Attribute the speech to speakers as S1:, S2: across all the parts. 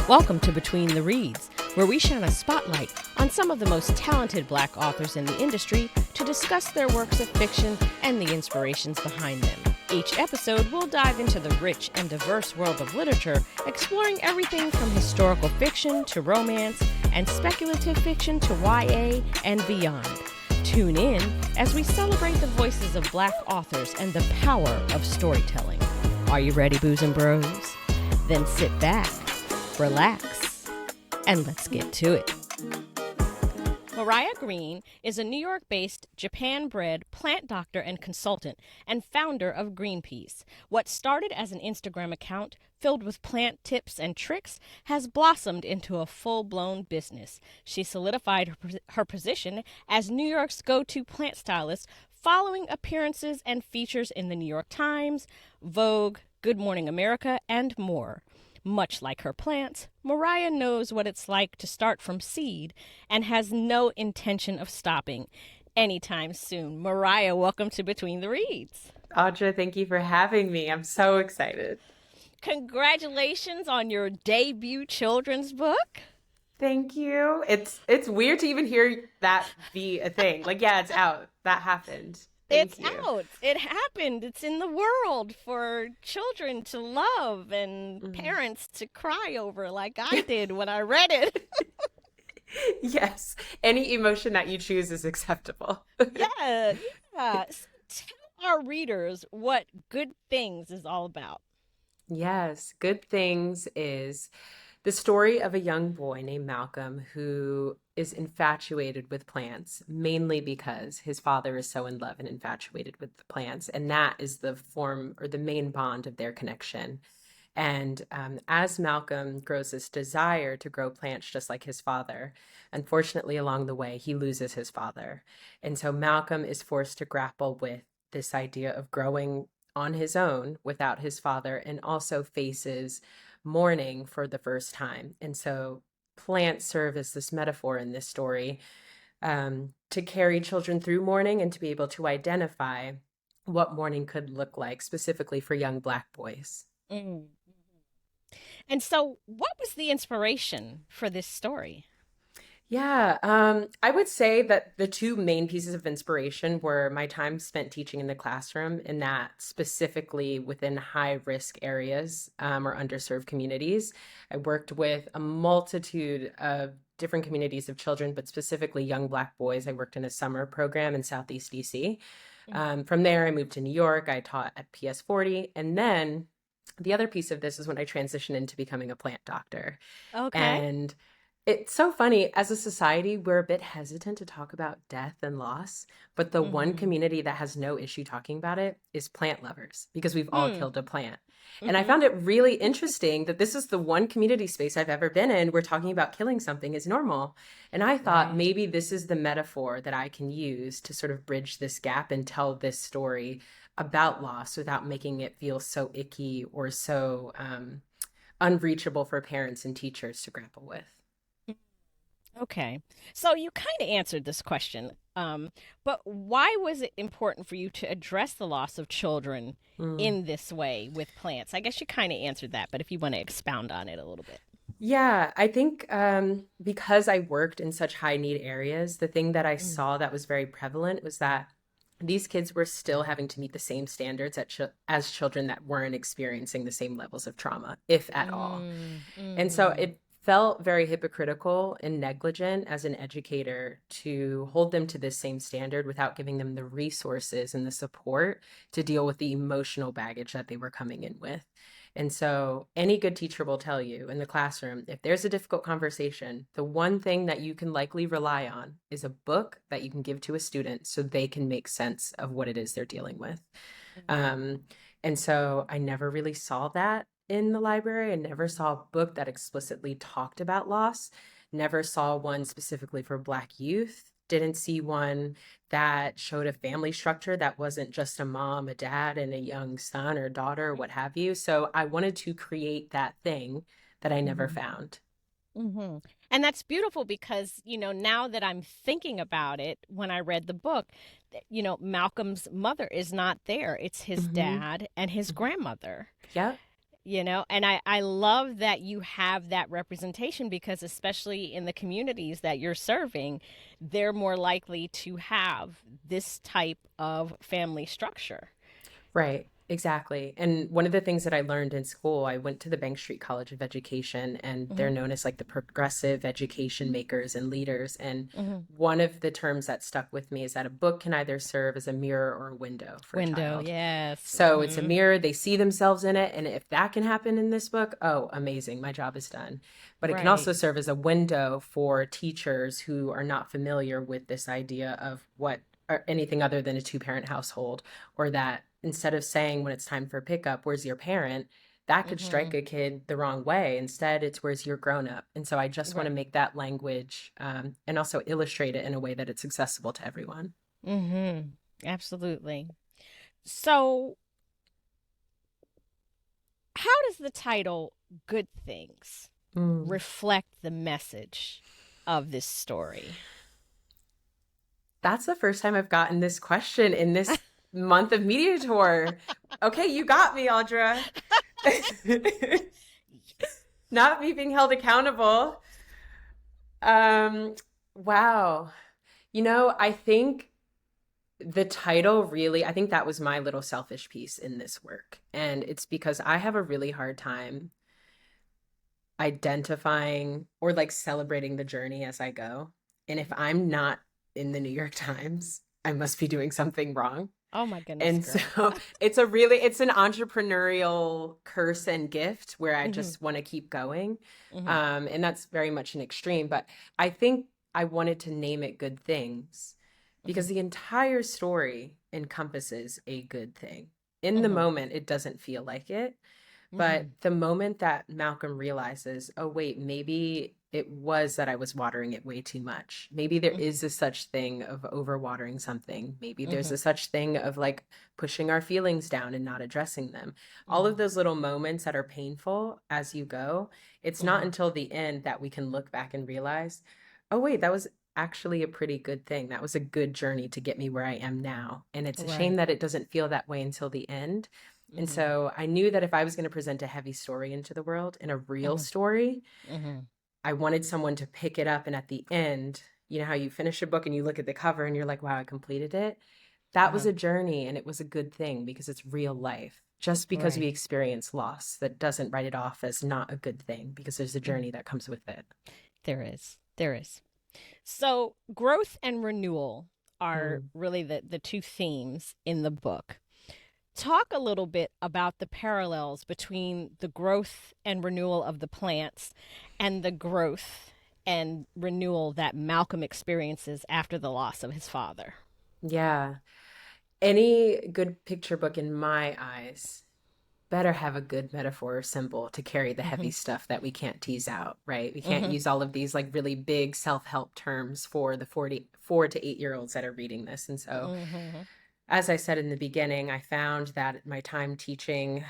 S1: Welcome to Between the Reads, where we shine a spotlight on some of the most talented Black authors in the industry to discuss their works of fiction and the inspirations behind them. Each episode will dive into the rich and diverse world of literature, exploring everything from historical fiction to romance and speculative fiction to YA and beyond. Tune in as we celebrate the voices of Black authors and the power of storytelling. Are you ready, Boos and Bros? Then sit back, relax, and let's get to it. Maryah Greene is a New York-based, Japan-bred plant doctor and consultant and founder of Greenpeace. What started as an Instagram account filled with plant tips and tricks has blossomed into a full-blown business. She solidified her position as New York's go-to plant stylist following appearances and features in the New York Times, Vogue, Good Morning America, and more. Much like her plants, Maryah knows what it's like to start from seed and has no intention of stopping anytime soon. Maryah, welcome to Between the Reads.
S2: Audra, thank you for having me. I'm so excited.
S1: Congratulations on your debut children's book.
S2: Thank you. It's weird to even hear that be a thing. Like, yeah, it's out. That happened. Thank you.
S1: Out. It happened. It's in the world for children to love and parents to cry over like I did when I read it.
S2: Yes. Any emotion that you choose is acceptable.
S1: Yeah. Tell our readers what Good Things is all about.
S2: Yes. Good Things is the story of a young boy named Malcolm who is infatuated with plants, mainly because his father is so in love and infatuated with the plants. And that is the form or the main bond of their connection. And as Malcolm grows this desire to grow plants just like his father, unfortunately, along the way, he loses his father. And so Malcolm is forced to grapple with this idea of growing on his own without his father, and also faces mourning for the first time. And so plants serve as this metaphor in this story to carry children through mourning and to be able to identify what mourning could look like, specifically for young Black boys.
S1: Mm-hmm. And so what was the inspiration for this story?
S2: Yeah, I would say that the two main pieces of inspiration were my time spent teaching in the classroom, and that specifically within high-risk areas or underserved communities. I worked with a multitude of different communities of children, but specifically young Black boys. I worked in a summer program in Southeast DC. From there, I moved to New York. I taught at PS40, and then the other piece of this is when I transitioned into becoming a plant doctor.
S1: Okay.
S2: And it's so funny, as a society, we're a bit hesitant to talk about death and loss, but the one community that has no issue talking about it is plant lovers, because we've all killed a plant. And I found it really interesting that this is the one community space I've ever been in where talking about killing something is normal. And I thought maybe this is the metaphor that I can use to sort of bridge this gap and tell this story about loss without making it feel so icky or so unreachable for parents and teachers to grapple with.
S1: Okay. So you kind of answered this question, but why was it important for you to address the loss of children in this way with plants? I guess you kind of answered that, but if you want to expound on it a little bit.
S2: Yeah, I think because I worked in such high need areas, the thing that I saw that was very prevalent was that these kids were still having to meet the same standards as children that weren't experiencing the same levels of trauma, if at all. And so it felt very hypocritical and negligent as an educator to hold them to this same standard without giving them the resources and the support to deal with the emotional baggage that they were coming in with. And so any good teacher will tell you in the classroom, if there's a difficult conversation, the one thing that you can likely rely on is a book that you can give to a student so they can make sense of what it is they're dealing with. And so I never really saw that in the library. I never saw a book that explicitly talked about loss, never saw one specifically for Black youth, didn't see one that showed a family structure that wasn't just a mom, a dad, and a young son or daughter or what have you. So I wanted to create that thing that I never found.
S1: And that's beautiful because, now that I'm thinking about it, when I read the book, Malcolm's mother is not there. It's his dad and his grandmother.
S2: Yeah.
S1: And I love that you have that representation because, especially in the communities that you're serving, they're more likely to have this type of family structure.
S2: Right, exactly. And one of the things that I learned in school, I went to the Bank Street College of Education, and they're
S1: Hmm.
S2: known as like the progressive education makers and leaders. And
S1: Hmm.
S2: one of the terms that stuck with me is that a book can either serve as a mirror or a window for a
S1: Window,
S2: child.
S1: yes.
S2: So it's a mirror, they see themselves in it. And if that can happen in this book, oh, amazing, my job is done. But it can
S1: Right.
S2: also serve as a window for teachers who are not familiar with this idea of what or anything other than a two-parent household, or that instead of saying when it's time for pickup, where's your parent? That could strike
S1: Hmm.
S2: a kid the wrong way. Instead, it's where's your grown up. And so I just want to
S1: Right.
S2: make that language and also illustrate it in a way that it's accessible to everyone.
S1: Hmm. Absolutely. So, how does the title Good Things
S2: Mm.
S1: reflect the message of this story?
S2: That's the first time I've gotten this question in this month of media tour. Okay, you got me, Audra. Not me being held accountable. Um, wow. I think the title really, I think that was my little selfish piece in this work. And it's because I have a really hard time identifying or like celebrating the journey as I go. And if I'm not in the New York Times, I must be doing something wrong.
S1: Oh my goodness,
S2: And
S1: girl.
S2: so it's an entrepreneurial curse and gift where I
S1: Hmm.
S2: just want to keep going.
S1: Hmm.
S2: And that's very much an extreme, but I think I wanted to name it Good Things because
S1: Hmm.
S2: the entire story encompasses a good thing. In the
S1: Hmm.
S2: moment, it doesn't feel like it. But
S1: Hmm.
S2: the moment that Malcolm realizes, oh, wait, maybe it was that I was watering it way too much. Maybe there
S1: Hmm.
S2: is a such thing of overwatering something. Maybe there's
S1: Hmm.
S2: a such thing of like pushing our feelings down and not addressing them. All of
S1: Hmm.
S2: those little moments that are painful as you go, it's not
S1: Hmm.
S2: until the end that we can look back and realize, oh, wait, that was actually a pretty good thing. That was a good journey to get me where I am now. And it's a shame
S1: Right.
S2: that it doesn't feel that way until the end. And
S1: Hmm.
S2: so I knew that if I was going to present a heavy story into the world and a real
S1: Hmm.
S2: story,
S1: Hmm.
S2: I wanted someone to pick it up. And at the end, you know how you finish a book and you look at the cover and you're like, wow, I completed it. That was
S1: Uh-huh.
S2: a journey and it was a good thing because it's real life. Just because we
S1: Right.
S2: experience loss, that doesn't write it off as not a good thing because there's a
S1: Hmm.
S2: journey that comes with it.
S1: There is. There is. So, growth and renewal are
S2: Mm.
S1: really the two themes in the book. Talk a little bit about the parallels between the growth and renewal of the plants and the growth and renewal that Malcolm experiences after the loss of his father.
S2: Yeah. Any good picture book in my eyes better have a good metaphor or symbol to carry the
S1: Hmm.
S2: heavy stuff that we can't tease out, right? We can't
S1: Hmm.
S2: use all of these like really big self-help terms for the 4 to 8 year olds that are reading this. And so,
S1: Hmm.
S2: as I said in the beginning, I found that my time teaching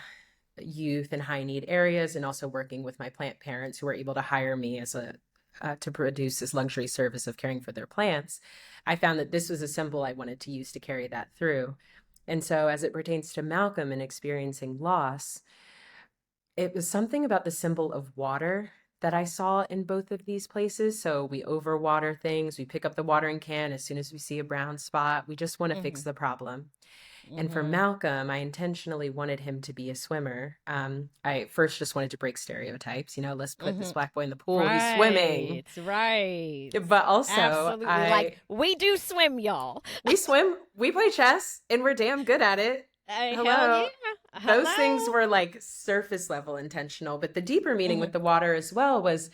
S2: youth in high need areas and also working with my plant parents who were able to hire me as a to produce this luxury service of caring for their plants, I found that this was a symbol I wanted to use to carry that through. And so, as it pertains to Malcolm and experiencing loss, it was something about the symbol of water that I saw in both of these places. So we overwater things, we pick up the watering can as soon as we see a brown spot. We just want to fix
S1: Hmm.
S2: the problem. And for
S1: Hmm.
S2: Malcolm, I intentionally wanted him to be a swimmer. I first just wanted to break stereotypes. Let's put this
S1: Hmm.
S2: black boy in the pool. He's swimming.
S1: Right, right.
S2: But also,
S1: Absolutely. Like,
S2: I
S1: we do swim, y'all.
S2: we swim, we play chess, and we're damn good at it.
S1: Hell yeah.
S2: Hello. Those things
S1: Hello.
S2: were like surface level intentional, but the deeper meaning
S1: Hmm.
S2: with the water as well was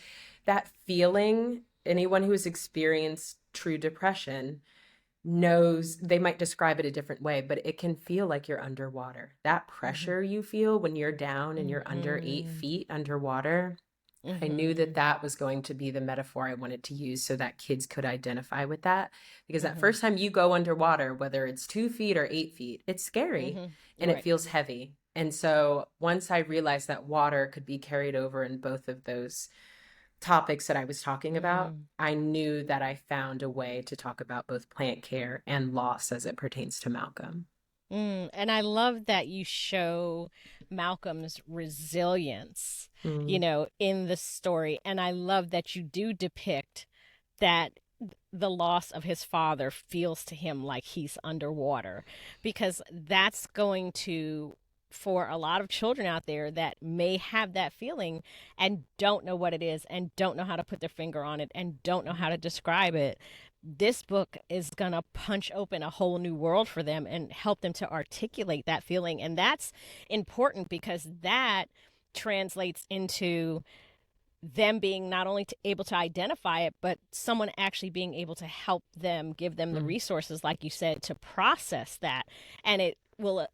S2: that feeling. Anyone who has experienced true depression knows they might describe it a different way, but it can feel like you're underwater. That
S1: Hmm.
S2: pressure you feel when you're down and you're under eight
S1: Hmm.
S2: feet underwater. I knew that
S1: Hmm.
S2: that was going to be the metaphor I wanted to use so that kids could identify with that. Because that
S1: Hmm.
S2: first time you go underwater, whether it's 2 feet or 8 feet, it's scary
S1: Hmm.
S2: and it
S1: Right.
S2: feels heavy. And so once I realized that water could be carried over in both of those topics that I was talking about,
S1: Hmm.
S2: I knew that I found a way to talk about both plant care and loss as it pertains to Malcolm.
S1: And I love that you show Malcolm's resilience,
S2: Mm,
S1: in the story. And I love that you do depict that the loss of his father feels to him like he's underwater, because that's going to, for a lot of children out there that may have that feeling and don't know what it is and don't know how to put their finger on it and don't know how to describe it, this book is going to punch open a whole new world for them and help them to articulate that feeling. And that's important because that translates into them being not only able to identify it, but someone actually being able to help them, give them the
S2: mm,
S1: resources, like you said, to process that. And it will,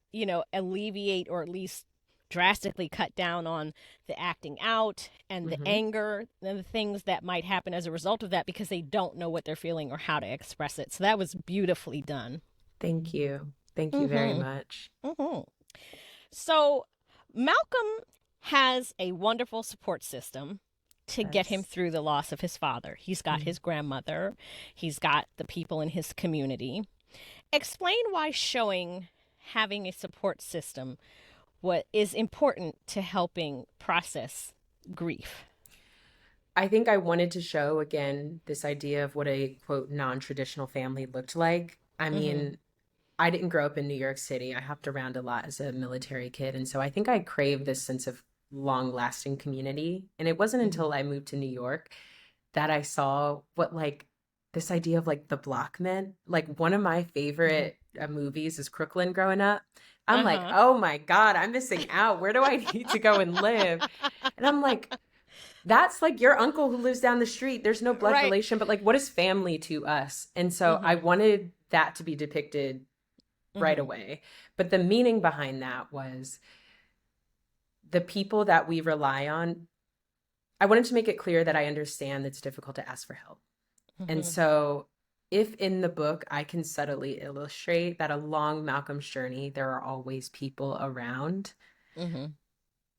S1: alleviate or at least drastically cut down on the acting out and the
S2: mhm.
S1: anger and the things that might happen as a result of that because they don't know what they're feeling or how to express it. So that was beautifully done.
S2: Thank you. Thank you very
S1: Mm-hmm.
S2: much.
S1: Mm-hmm. So Malcolm has a wonderful support system to get him
S2: Yes.
S1: through the loss of his father. He's got
S2: Mm.
S1: his grandmother, he's got the people in his community. Explain why showing having a support system what is important to helping process grief.
S2: I think I wanted to show again this idea of what a quote non-traditional family looked like. I
S1: Mhm.
S2: mean, I didn't grow up in New York City. I hopped around a lot as a military kid. And so I think I craved this sense of long-lasting community. And it wasn't
S1: Mhm.
S2: until I moved to New York that I saw what like this idea of like the block meant. Like one of my
S1: Mhm.
S2: favorite movies is Crooklyn growing up. I'm like,
S1: Uh-huh.
S2: oh my God, I'm missing out. Where do I need to go and live? And I'm like, that's like your uncle who lives down the street. There's no blood
S1: Right.
S2: relation, but like, what is family to us? And so I
S1: Mhm.
S2: wanted that to be depicted right
S1: Mhm.
S2: away. But the meaning behind that was the people that we rely on. I wanted to make it clear that I understand it's difficult to ask for help. And
S1: Mhm.
S2: so, if in the book I can subtly illustrate that along Malcolm's journey, there are always people around,
S1: Mhm.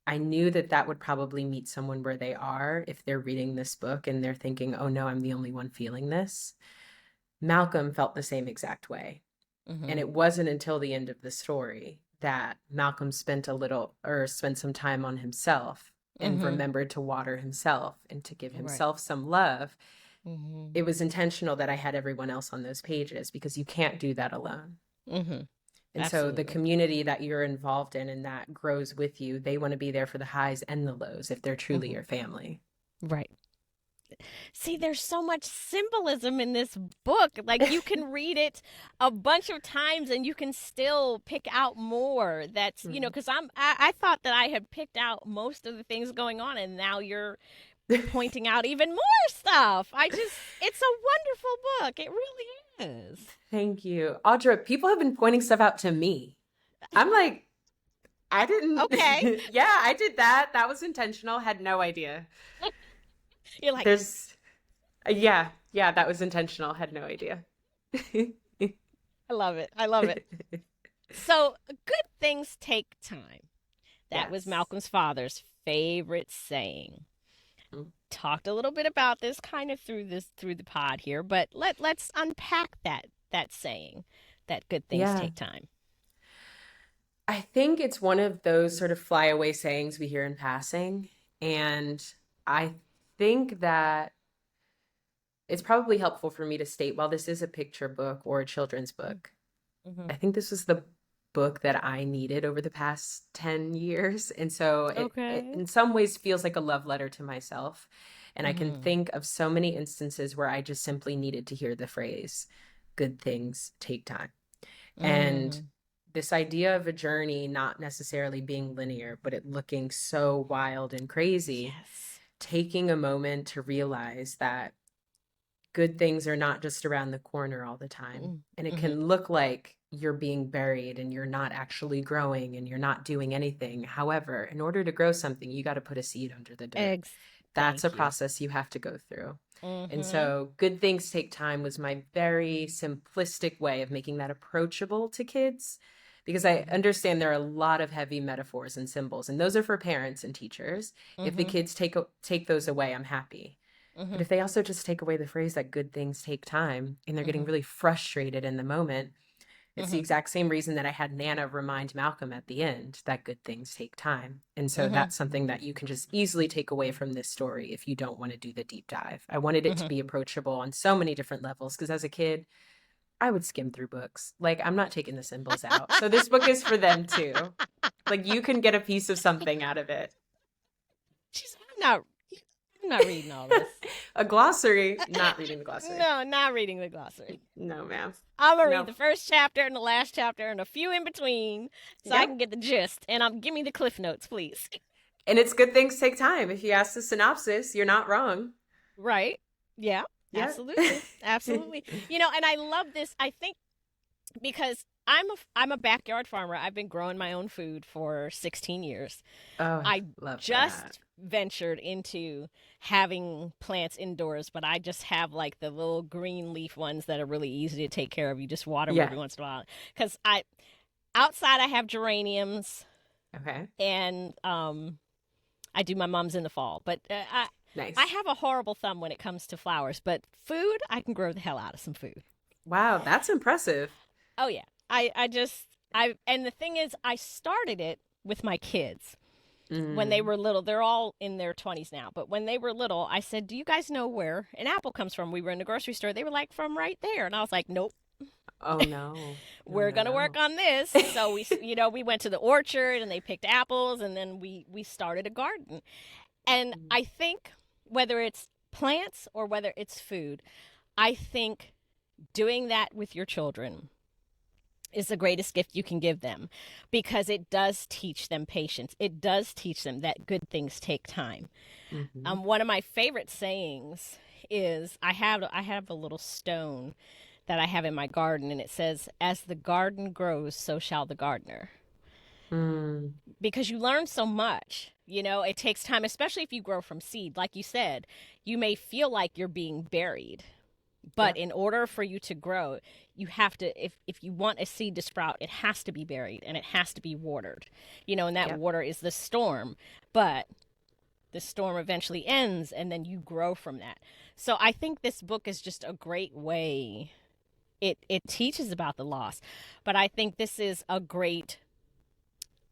S2: I knew that that would probably meet someone where they are if they're reading this book and they're thinking, oh no, I'm the only one feeling this. Malcolm felt the same exact way. And
S1: Mhm.
S2: it wasn't until the end of the story that Malcolm spent some time on himself and
S1: Mhm.
S2: remembered to water himself and to give
S1: Right.
S2: himself some love.
S1: Mhm.
S2: It was intentional that I had everyone else on those pages because you can't do that alone.
S1: Mhm.
S2: And so the
S1: Absolutely.
S2: community that you're involved in and that grows with you, they want to be there for the highs and the lows if they're truly
S1: Mhm.
S2: your family.
S1: Right. See, there's so much symbolism in this book. Like you can read it a bunch of times and you can still pick out more. That's,
S2: Mm.
S1: because I thought that I had picked out most of the things going on and now you're pointing out even more stuff. It's a wonderful book. It really is.
S2: Thank you. Audra, people have been pointing stuff out to me. I'm like, I didn't.
S1: Okay.
S2: Yeah, I did that. That was intentional. Had no idea.
S1: You're like,
S2: There's, yeah, yeah, that was intentional. Had no idea.
S1: I love it. I love it. So, good things take time. That was
S2: Yes.
S1: Malcolm's father's favorite saying.
S2: Mm.
S1: Talked a little bit about this kind of through the pod here, but let's unpack that saying that good things
S2: Yeah.
S1: take time.
S2: I think it's one of those sort of flyaway sayings we hear in passing. And I think that it's probably helpful for me to state while this is a picture book or a children's book,
S1: Mm-hmm.
S2: I think this was the book that I needed over the past 10 years. And so it
S1: Okay.
S2: in some ways feels like a love letter to myself. And I can
S1: Mm-hmm.
S2: think of so many instances where I just simply needed to hear the phrase, good things take time. And
S1: Mm-hmm.
S2: this idea of a journey not necessarily being linear, but it looking so wild and crazy,
S1: Yes.
S2: taking a moment to realize that good things are not just around the corner all the time. And it
S1: Mm-hmm.
S2: can look like you're being buried and you're not actually growing and you're not doing anything. However, in order to grow something, you got to put a seed under the dirt.
S1: Eggs.
S2: That's a
S1: Thank you.
S2: process you have to go through. And
S1: Mm-hmm.
S2: so, good things take time was my very simplistic way of making that approachable to kids because I
S1: Mm-hmm.
S2: understand there are a lot of heavy metaphors and symbols, and those are for parents and teachers. If the
S1: Mm-hmm.
S2: kids take those away, I'm happy. But
S1: Mm-hmm.
S2: if they also just take away the phrase that good things take time and they're getting
S1: Mm-hmm.
S2: really frustrated in the moment, It's the exact same reason that I had Nana remind Malcolm at the end that good things take time. And so that's something that you can just easily take away from this story if you don't want to do the deep dive. I wanted it to be approachable on so many different levels because as a kid, I would skim through books. Like, I'm not taking the symbols out. So this book is for them too. Like, you can get a piece of something out of it.
S1: I'm not reading all this.
S2: A glossary. Not reading the glossary.
S1: No, not reading the glossary.
S2: No, ma'am.
S1: I'm going to read the first chapter and the last chapter and a few in between so I can get the gist. And give me the cliff notes, please.
S2: And it's good things take time. If you ask the synopsis, you're not wrong.
S1: Right. Yeah. Absolutely. Absolutely. And I love this, I think, because I'm a backyard farmer. I've been growing my own food for 16 years.
S2: Oh,
S1: I
S2: love
S1: just
S2: that.
S1: ventured into having plants indoors, but I just have like the little green leaf ones that are really easy to take care of. You just water them every once in a while. Because outside I have geraniums.
S2: Okay.
S1: And I do my mom's in the fall. But
S2: nice.
S1: I have a horrible thumb when it comes to flowers, but food, I can grow the hell out of some food.
S2: Wow, that's impressive.
S1: Oh yeah. And the thing is, I started it with my kids when they were little. They're all in their 20s now, but when they were little, I said, do you guys know where an apple comes from? We were in the grocery store. They were like, from right there. And I was like, nope.
S2: Oh no.
S1: We're going to work on this. So we went to the orchard and they picked apples and then we started a garden. And I think whether it's plants or whether it's food, I think doing that with your children is the greatest gift you can give them because it does teach them patience. It does teach them that good things take time. One of my favorite sayings is I have a little stone that I have in my garden, and it says, as the garden grows, so shall the gardener. Because you learn so much. It takes time, especially if you grow from seed. Like you said, you may feel like you're being buried. But in order for you to grow, you have to, if you want a seed to sprout, it has to be buried and it has to be watered, and that water is the storm, but the storm eventually ends and then you grow from that. So I think this book is just a great way. It teaches about the loss, but I think this is a great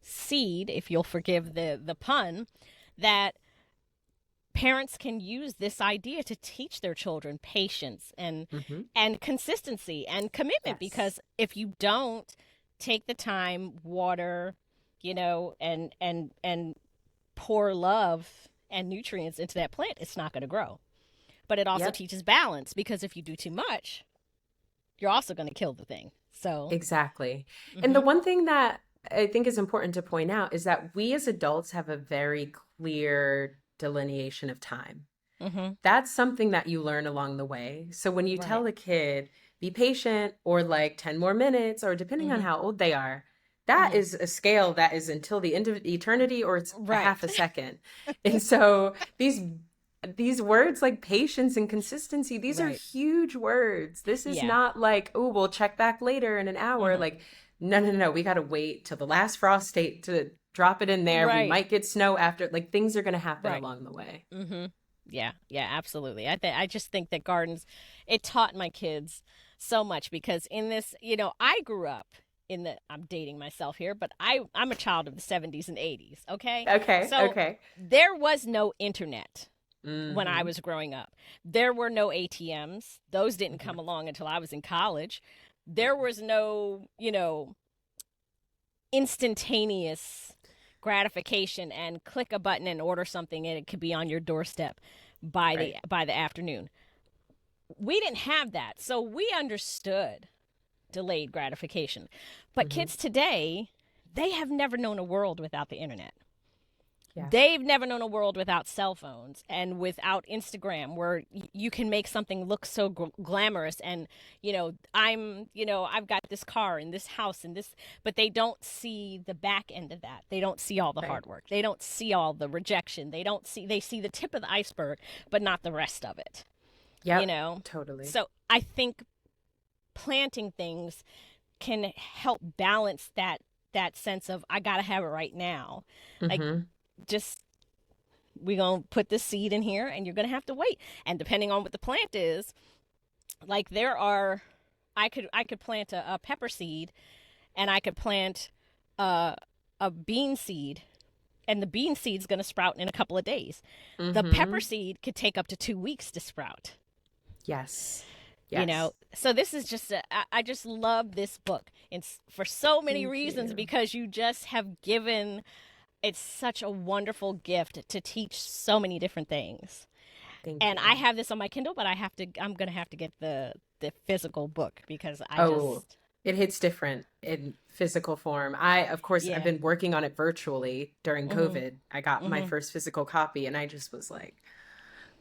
S1: seed, if you'll forgive the pun, that parents can use this idea to teach their children patience and consistency and commitment. Because if you don't take the time, water, and pour love and nutrients into that plant, it's not going to grow. But it also teaches balance, because if you do too much, you're also going to kill the thing. So exactly.
S2: And the one thing that I think is important to point out is that we as adults have a very clear delineation of time. That's something that you learn along the way. So when you tell a kid, be patient, or like 10 more minutes, or depending on how old they are, that is a scale that is until the end of eternity, or it's a half a second. And so these words like patience and consistency, these are huge words. This is not like, oh, we'll check back later in an hour. Like, no. We got to wait till the last frost date to drop it in there. We might get snow after. Like, things are going to happen along the way.
S1: Yeah, absolutely. I just think that gardens, it taught my kids so much, because in this, I grew up I'm dating myself here, but I'm a child of the 70s and 80s. Okay. So there was no internet when I was growing up. There were no ATMs. Those didn't come along until I was in college. There was no, instantaneous gratification and click a button and order something and it could be on your doorstep by the afternoon. We didn't have that. So we understood delayed gratification. But kids today, they have never known a world without the internet. They've never known a world without cell phones and without Instagram, where you can make something look so glamorous. And, I've got this car and this house and this, but they don't see the back end of that. They don't see all the hard work. They don't see all the rejection. They see the tip of the iceberg, but not the rest of it. Yeah,
S2: totally.
S1: So I think planting things can help balance that sense of, I got to have it right now. Like, just, we're going to put this seed in here and you're going to have to wait. And depending on what the plant is, like I I could plant a pepper seed, and I could plant a bean seed, and the bean seed's going to sprout in a couple of days. The pepper
S2: Mm-hmm.
S1: seed could take up to 2 weeks to sprout.
S2: Yes.
S1: You
S2: Yes.
S1: know, so this is just I just love this book, and for so many
S2: Thank
S1: reasons,
S2: you.
S1: because you just have given, it's such a wonderful gift to teach so many different things.
S2: Thank
S1: And I
S2: you.
S1: have this on my Kindle, but I'm gonna have to get the physical book, because I
S2: Oh,
S1: just,
S2: it hits different in physical form. Of course, I've
S1: yeah.
S2: been working on it virtually during
S1: Mhm.
S2: COVID. I got my
S1: Mhm.
S2: first physical copy and I just was like,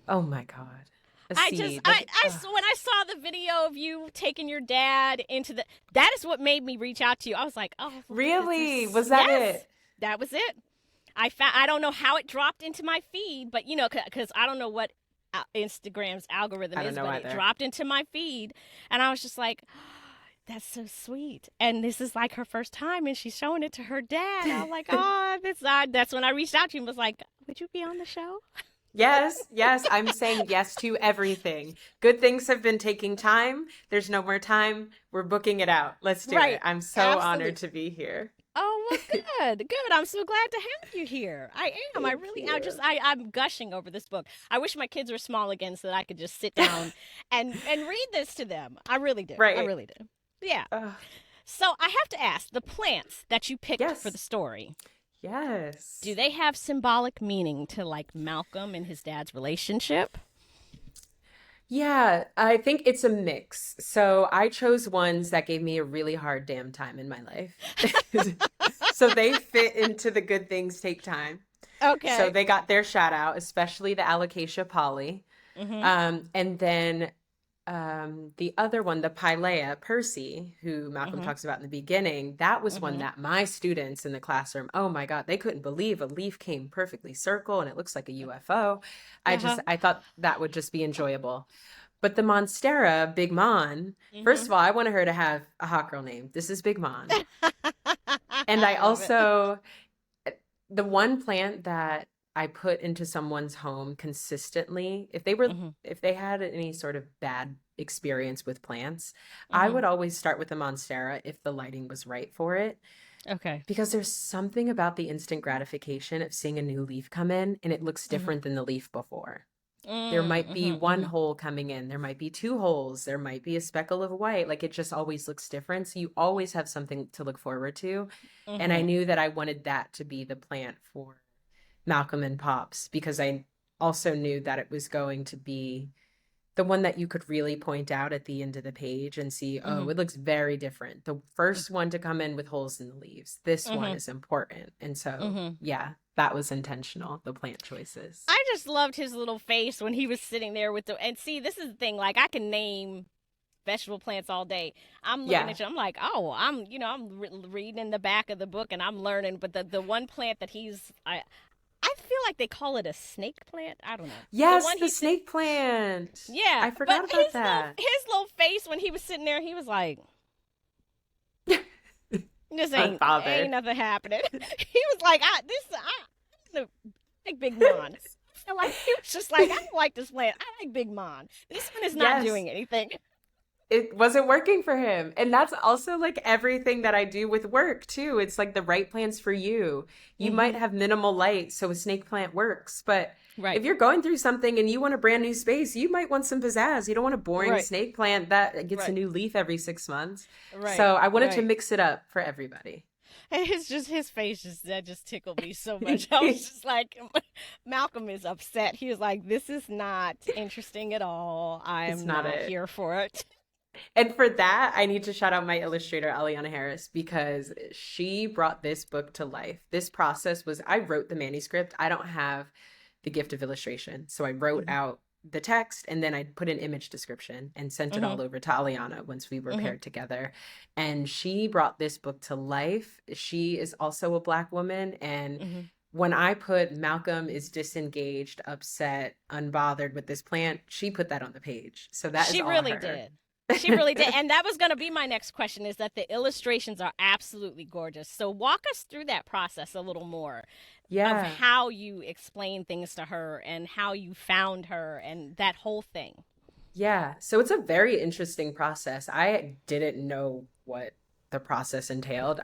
S2: oh my God, a
S1: I just
S2: seed. Like,
S1: when I saw the video of you taking your dad into the, that is what made me reach out to you. I was like, oh,
S2: really? Was that
S1: yes,
S2: it?
S1: that was it. I don't know how it dropped into my feed, but you know, because I don't know what Instagram's algorithm
S2: I don't
S1: is,
S2: know
S1: but it
S2: either.
S1: dropped into my feed, and I was just like, that's so sweet. And this is like her first time, and she's showing it to her dad. I'm like, oh, that's when I reached out to you and was like, would you be on the show?
S2: Yes, yes, I'm saying yes to everything. Good things have been taking time. There's no more time. We're booking it out. Let's do it.
S1: Right.
S2: I'm so honored
S1: Absolutely.
S2: to be here.
S1: Oh, well, good, good. I'm so glad to have you here. I am. I
S2: Thank
S1: really,
S2: you.
S1: I'm gushing over this book. I wish my kids were small again so that I could just sit down and read this to them. I really do. I
S2: Right.
S1: really do. Yeah.
S2: Uh,
S1: So I have to ask, the plants that you picked for the
S2: yes.
S1: story, do
S2: Yes.
S1: they have symbolic meaning to like Malcolm and his dad's relationship?
S2: Yeah, I think it's a mix. So I chose ones that gave me a really hard damn time in my life. So they fit into the good things take time. So
S1: Okay.
S2: they got their shout out, especially the Alocasia Polly.
S1: Mhm.
S2: And then the other one, the Pilea Percy, who Malcolm
S1: Mhm.
S2: talks about in the beginning, that was one
S1: Mhm.
S2: that my students in the classroom, oh my God, they couldn't believe a leaf came perfectly circle and it looks like a UFO.
S1: Uh-huh.
S2: I thought that would just be enjoyable. But the Monstera, Big Mon, first
S1: Mhm.
S2: of all, I wanted her to have a hot girl name. This is Big Mon. And
S1: I
S2: I
S1: love it.
S2: also, the one plant that I put into someone's home consistently,
S1: Mhm.
S2: if they had any sort of bad experience with plants, I
S1: Mhm.
S2: would always start with the Monstera if the lighting was right for it.
S1: Okay.
S2: Because there's something about the instant gratification of seeing a new leaf come in and it looks
S1: Mhm.
S2: different than the leaf before. There might be
S1: Mhm.
S2: one
S1: Mhm.
S2: hole coming in, there might be two holes, there might be a speckle of white. Like it just always looks different. So you always have something to look forward to. And I
S1: Mhm.
S2: knew that I wanted that to be the plant for Malcolm and Pops because I also knew that it was going to be the one that you could really point out at the end of the page and see, oh,
S1: Mhm.
S2: it looks very different. The first one to come in with holes in the leaves, this one
S1: Mhm.
S2: is important. And so,
S1: Mhm.
S2: yeah, that was intentional, the plant choices.
S1: I just loved his little face when he was sitting there with the, and see, this is the thing, like I can name vegetable plants all day. I'm looking
S2: Yeah.
S1: at you, I'm like, oh, reading in the back of the book and I'm learning, but the one plant that I feel like they call it a snake plant. I don't know. The
S2: Yes,
S1: one
S2: the
S1: he sit
S2: snake plant.
S1: Yeah,
S2: I
S1: but
S2: forgot about that.
S1: his little face when he was sitting there, he was like, this ain't
S2: Unbothered.
S1: nothing happening. He was like, I'm the big Mon. I feel like he was just like, I don't like this plant. I like Big Mon. This one is not
S2: Yes,
S1: doing anything.
S2: it wasn't working for him. And that's also like everything that I do with work too. It's like the right plants for you. You might
S1: Mm-hmm.
S2: have minimal light, so a snake plant works. But
S1: Right.
S2: if you're going through something and you want a brand new space, you might want some pizzazz. You don't want a boring
S1: Right.
S2: snake plant that gets a
S1: Right.
S2: new leaf every 6 months.
S1: Right.
S2: So I wanted to
S1: Right.
S2: mix it up for everybody.
S1: And his face just tickled me so much. I was just like, Malcolm is upset. He was like, this is not interesting at all. I
S2: It's
S1: am
S2: not
S1: not
S2: it.
S1: here for it.
S2: And for that, I need to shout out my illustrator, Aliana Harris, because she brought this book to life. This process was, I wrote the manuscript. I don't have the gift of illustration. So I wrote
S1: Mm-hmm.
S2: out the text and then I put an image description and sent it
S1: Mm-hmm.
S2: all over to Aliana once we were
S1: Mm-hmm.
S2: paired together. And she brought this book to life. She is also a Black woman. And
S1: Mm-hmm.
S2: when I put Malcolm is disengaged, upset, unbothered with this plant, she put that on the page. So that is
S1: She
S2: all
S1: really
S2: her.
S1: did. She really did. And that was going to be my next question, is that the illustrations are absolutely gorgeous. So walk us through that process a little more of
S2: Yeah.
S1: how you explain things to her and how you found her and that whole thing.
S2: Yeah. So it's a very interesting process. I didn't know what the process entailed.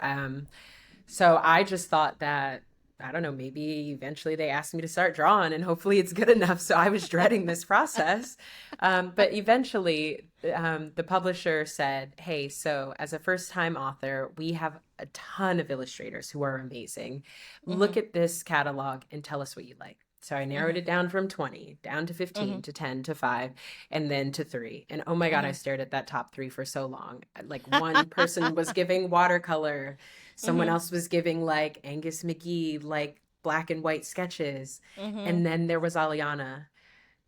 S2: So I just thought that, I don't know, maybe eventually they asked me to start drawing and hopefully it's good enough. So I was dreading this process. But eventually, the publisher said, hey, so as a first time author, we have a ton of illustrators who are amazing. Look
S1: Mhm.
S2: at this catalog and tell us what you like. So I narrowed
S1: Mhm.
S2: it down from 20 down to 15
S1: Mhm.
S2: to 10 to 5 and then to 3. And oh my God, I
S1: Mhm.
S2: stared at that top 3 for so long. Like one person was giving watercolor, someone
S1: Mhm.
S2: else was giving like Angus McGee, like black and white sketches.
S1: Mhm.
S2: And then there was Aliana.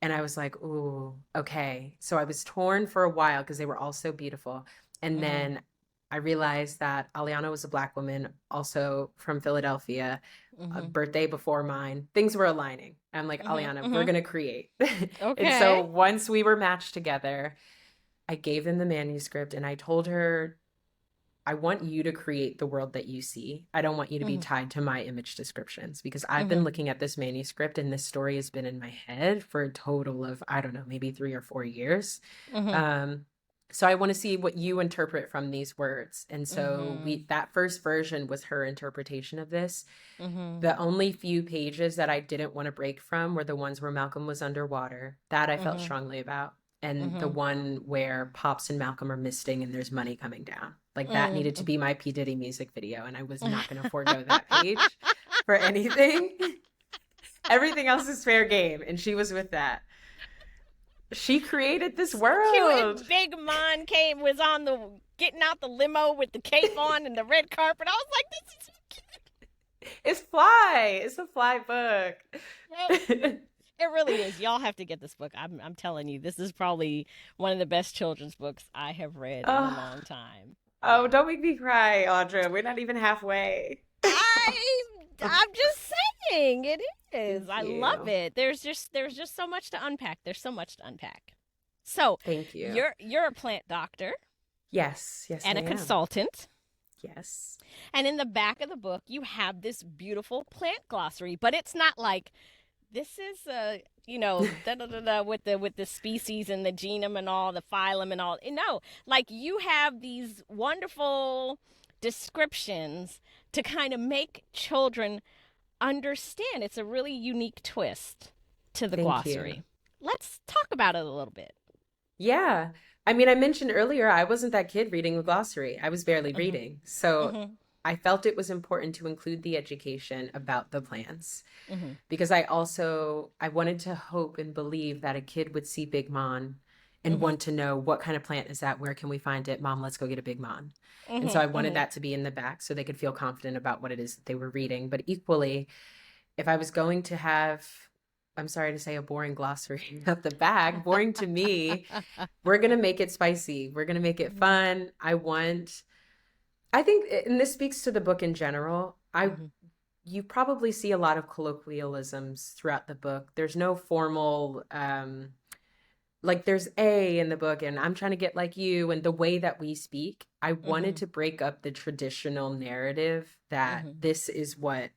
S2: And I was like, ooh, okay. So I was torn for a while because they were all so beautiful. And
S1: Mhm.
S2: then I realized that Aliana was a Black woman, also from Philadelphia, a
S1: Mhm.
S2: birthday before mine. Things were aligning. I'm like,
S1: Mhm.
S2: Aliana, we're
S1: Mhm.
S2: going to create. And
S1: Okay.
S2: so once we were matched together, I gave them the manuscript and I told her, I want you to create the world that you see. I don't want you to be
S1: Mhm.
S2: tied to my image descriptions because I've been
S1: Mhm.
S2: looking at this manuscript and this story has been in my head for a total of, I don't know, maybe 3 or 4 years.
S1: Mhm.
S2: Um, so I want to see what you interpret from these words. And so
S1: Mhm.
S2: that first version was her interpretation of this.
S1: Mhm.
S2: The only few pages that I didn't want to break from were the ones where Malcolm was underwater. That I felt
S1: Mhm.
S2: strongly about. And the
S1: Mhm.
S2: one where Pops and Malcolm are misting and there's money coming down. Like that needed to
S1: Mhm.
S2: be my P. Diddy music video. And I was not going to forego that page for anything. Everything else is fair game. And she was with that. She created this
S1: So cute.
S2: world.
S1: And Big Mon came was on the getting out the limo with the cape on and the red carpet. I was like, this is so
S2: It's Fly. It's a Fly book.
S1: cute. It really is. Y'all have to get this book. I'm telling you, this is probably one of the best children's books I have read in a
S2: Oh,
S1: long time.
S2: oh,
S1: Yeah.
S2: don't make me cry, Audra. We're not even halfway.
S1: I'm just saying it is.
S2: Thank
S1: I love
S2: you.
S1: it. There's just so much to unpack. There's so much to unpack. So,
S2: Thank you.
S1: you're a plant doctor
S2: Yes, yes, I
S1: and a
S2: am.
S1: consultant.
S2: Yes.
S1: And in the back of the book, you have this beautiful plant glossary, but it's not like this is da da da da with the species and the genome and all the phylum and all. No, like you have these wonderful descriptions to kind of make children understand. It's a really unique twist to the
S2: Thank you.
S1: glossary. Let's talk about it a little bit.
S2: Yeah. I mean, I mentioned earlier, I wasn't that kid reading the glossary. I was barely
S1: Mhm.
S2: reading. So
S1: Mhm.
S2: I felt it was important to include the education about the plants
S1: Mhm.
S2: because I wanted to hope and believe that a kid would see Big Mon and
S1: Mhm.
S2: want to know what kind of plant is that? Where can we find it? Mom, let's go get a Big Mon. And so
S1: Mhm.
S2: I wanted
S1: Mhm.
S2: that to be in the back so they could feel confident about what it is that they were reading. But equally, if I was going to have, I'm sorry to say, a boring glossary at the back, boring to me, we're going to make it spicy. We're going to make it
S1: Mhm.
S2: fun. I think, and this speaks to the book in general.
S1: Mhm.
S2: You probably see a lot of colloquialisms throughout the book. There's no formal, like there's A in the book, and I'm trying to get like you, and the way that we speak. I wanted
S1: Mhm.
S2: to break up the traditional narrative that
S1: Mhm.
S2: this is what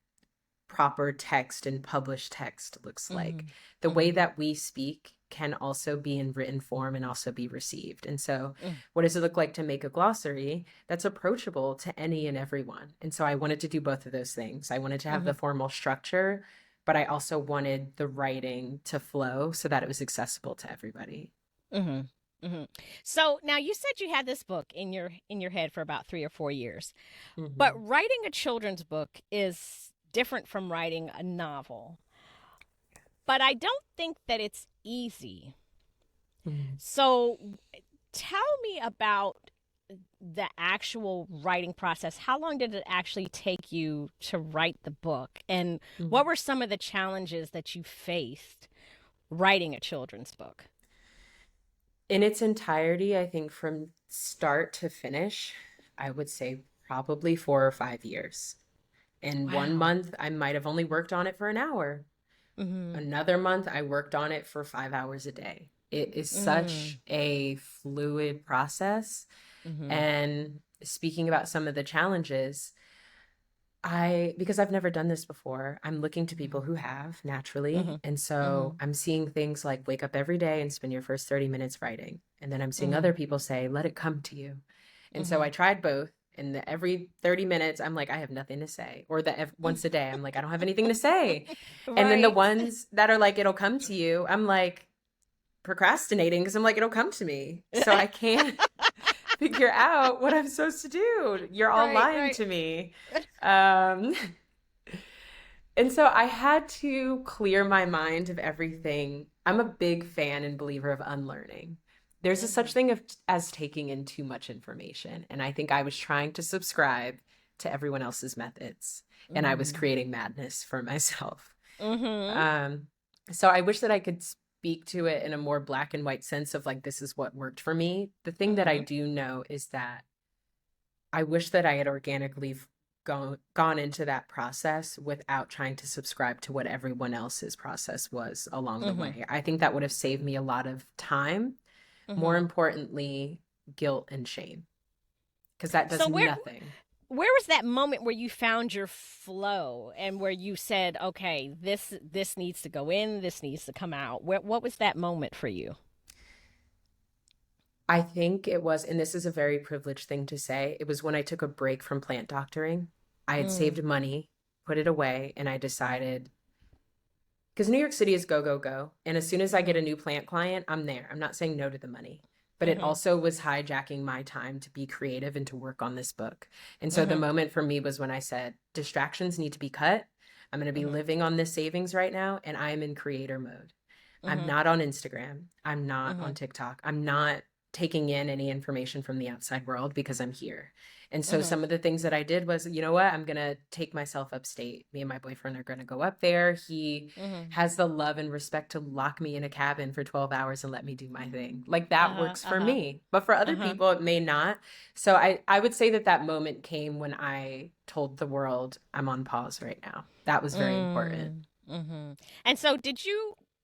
S2: proper text and published text looks like.
S1: Mhm.
S2: The way
S1: Mhm.
S2: that we speak can also be in written form and also be received. And so,
S1: Mhm.
S2: what does it look like to make a glossary that's approachable to any and everyone? And so, I wanted to do both of those things. I wanted to have the
S1: Mhm.
S2: formal structure, but I also wanted the writing to flow so that it was accessible to everybody.
S1: Mhm. Mhm. So now you said you had this book in your head for about 3 or 4 years, but
S2: Mm-hmm.
S1: writing a children's book is different from writing a novel. But I don't think that it's easy.
S2: Mm-hmm.
S1: So tell me about the actual writing process. How long did it actually take you to write the book? And what were some of the challenges that you faced writing a children's book?
S2: In its entirety, I think from start to finish, I would say probably 4 or 5 years. In one
S1: Wow.
S2: month, I might have only worked on it for an hour.
S1: Mhm.
S2: Another month, I worked on it for 5 hours a day. It is
S1: Mhm.
S2: such a fluid process.
S1: Mhm.
S2: And speaking about some of the challenges, because I've never done this before, I'm looking to people who have naturally.
S1: Mm-hmm.
S2: And so
S1: Mm-hmm.
S2: I'm seeing things like wake up every day and spend your first 30 minutes writing. And then I'm seeing
S1: Mm-hmm.
S2: other people say, let it come to you. And so
S1: Mm-hmm.
S2: I tried both. And every 30 minutes, I'm like, I have nothing to say. Or once a day, I'm like, I don't have anything to say. And then the
S1: Right.
S2: ones that are like, it'll come to you, I'm like procrastinating because I'm like, it'll come to me. So I can't figure out what I'm supposed to do. You're all
S1: Right,
S2: lying
S1: right.
S2: to me. Um, and so I had to clear my mind of everything. I'm a big fan and believer of unlearning. There's a such
S1: Mm-hmm.
S2: thing as taking in too much information. And I think I was trying to subscribe to everyone else's methods, and I was
S1: Mm-hmm.
S2: creating madness for myself.
S1: Mm-hmm.
S2: Um, so I wish that I could speak to it in a more black and white sense of like, this is what worked for me. The thing that I
S1: Mm-hmm.
S2: do know is that I wish that I had organically gone into that process without trying to subscribe to what everyone else's process was along the
S1: Mm-hmm.
S2: way. I think that would have saved me a lot of time. More
S1: Mm-hmm.
S2: importantly, guilt and shame, because that does
S1: So
S2: nothing.
S1: where was that moment where you found your flow and where you said, okay, this needs to go in, this needs to come out? What was that moment for you?
S2: I think it was, and this is a very privileged thing to say, it was when I took a break from plant doctoring. I had
S1: Mm.
S2: saved money, put it away, and I decided, because New York City is go, go, go. And as soon as I get
S1: Mm-hmm.
S2: a new plant client, I'm there. I'm not saying no to the money. But it
S1: Mm-hmm.
S2: also was hijacking my time to be creative and to work on this book. And so the
S1: Mm-hmm.
S2: moment for me was when I said, distractions need to be cut. I'm going to be
S1: Mm-hmm.
S2: living on this savings right now, and I'm in creator mode. I'm
S1: Mm-hmm.
S2: not on Instagram. I'm not
S1: Mm-hmm.
S2: on TikTok. I'm not taking in any information from the outside world because I'm here. And so
S1: Mm-hmm.
S2: some of the things that I did was, you know what? I'm going to take myself upstate. Me and my boyfriend are going to go up there. He
S1: Mm-hmm.
S2: has the love and respect to lock me in a cabin for 12 hours and let me do my thing. Like that
S1: Uh-huh.
S2: works for
S1: Uh-huh.
S2: me. But for other
S1: Uh-huh.
S2: people, it may not. So I would say that that moment came when I told the world I'm on pause right now. That was very important.
S1: Mm. Mm-hmm. And so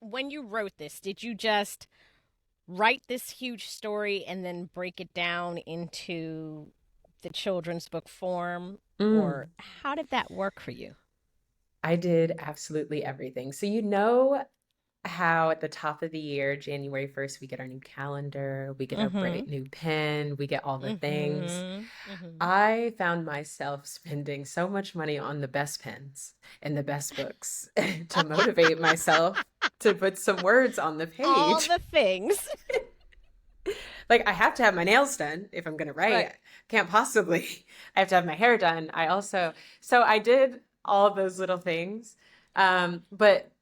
S1: when you wrote this, did you just write this huge story and then break it down into the children's book form? Or
S2: Mm.
S1: how did that work for you?
S2: I did absolutely everything. So, you know how at the top of the year, January 1st, we get our new calendar, we get our
S1: Mm-hmm.
S2: bright new pen, we get all the things.
S1: Mm-hmm. Mm-hmm.
S2: I found myself spending so much money on the best pens and the best books to motivate myself to put some words on the
S1: All
S2: page.
S1: the things.
S2: Like, I have to have my nails done if I'm going to
S1: Right.
S2: write. Can't possibly. I have to have my hair done. So I did all of those little things. But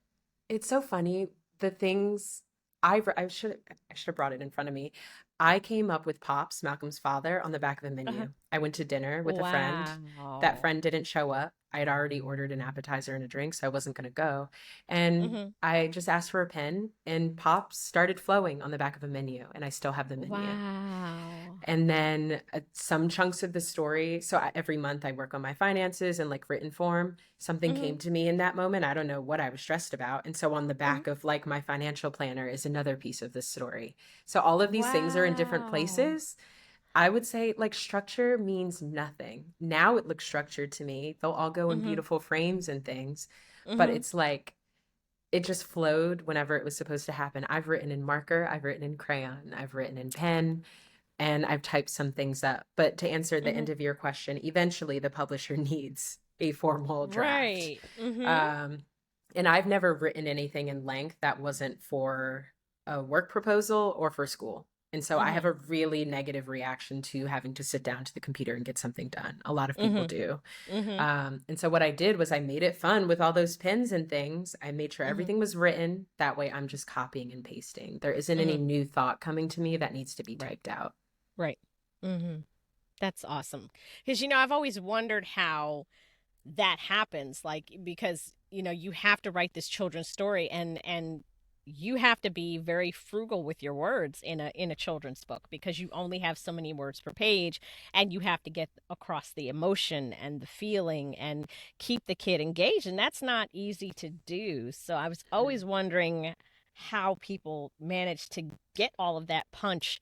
S2: it's so funny. The things I should have brought it in front of me. I came up with Pops, Malcolm's father, on the back of the
S1: Uh-huh.
S2: menu. I went to dinner with a friend. That
S1: Wow.
S2: friend didn't show up. I had already ordered an appetizer and a drink, so I wasn't going to go. And
S1: Mm-hmm.
S2: I just asked for a pen, and Pops started flowing on the back of a menu, and I still have the menu.
S1: Wow.
S2: And then some chunks of the story. So every month I work on my finances in like written form. Something
S1: Mm-hmm.
S2: came to me in that moment. I don't know what I was stressed about. And so on the
S1: Mm-hmm.
S2: back of like my financial planner is another piece of this story. So all of these things are in different
S1: Wow.
S2: places. I would say like structure means nothing. Now it looks structured to me. They'll all go in
S1: Mm-hmm.
S2: beautiful frames and things, but
S1: Mm-hmm.
S2: it's like it just flowed whenever it was supposed to happen. I've written in marker, I've written in crayon, I've written in pen, and I've typed some things up. But to answer the
S1: Mm-hmm.
S2: end of your question, eventually the publisher needs a formal draft.
S1: Right. Mm-hmm.
S2: Um, and I've never written anything in length that wasn't for a work proposal or for school. And so I have
S1: Mm-hmm.
S2: a really negative reaction to having to sit down to the computer and get something done. A lot of people
S1: Mm-hmm.
S2: do.
S1: Mm-hmm.
S2: And so what I did was I made it fun with all those pins and things. I made sure
S1: Mm-hmm.
S2: everything was written. That way I'm just copying and pasting. There isn't any
S1: Mm-hmm.
S2: new thought coming to me that needs to be
S1: Right.
S2: typed out.
S1: Right. Mm-hmm. That's awesome. Because, I've always wondered how that happens. Like, because, you have to write this children's story and you have to be very frugal with your words in a children's book because you only have so many words per page and you have to get across the emotion and the feeling and keep the kid engaged. And that's not easy to do. So I was always wondering how people manage to get all of that punch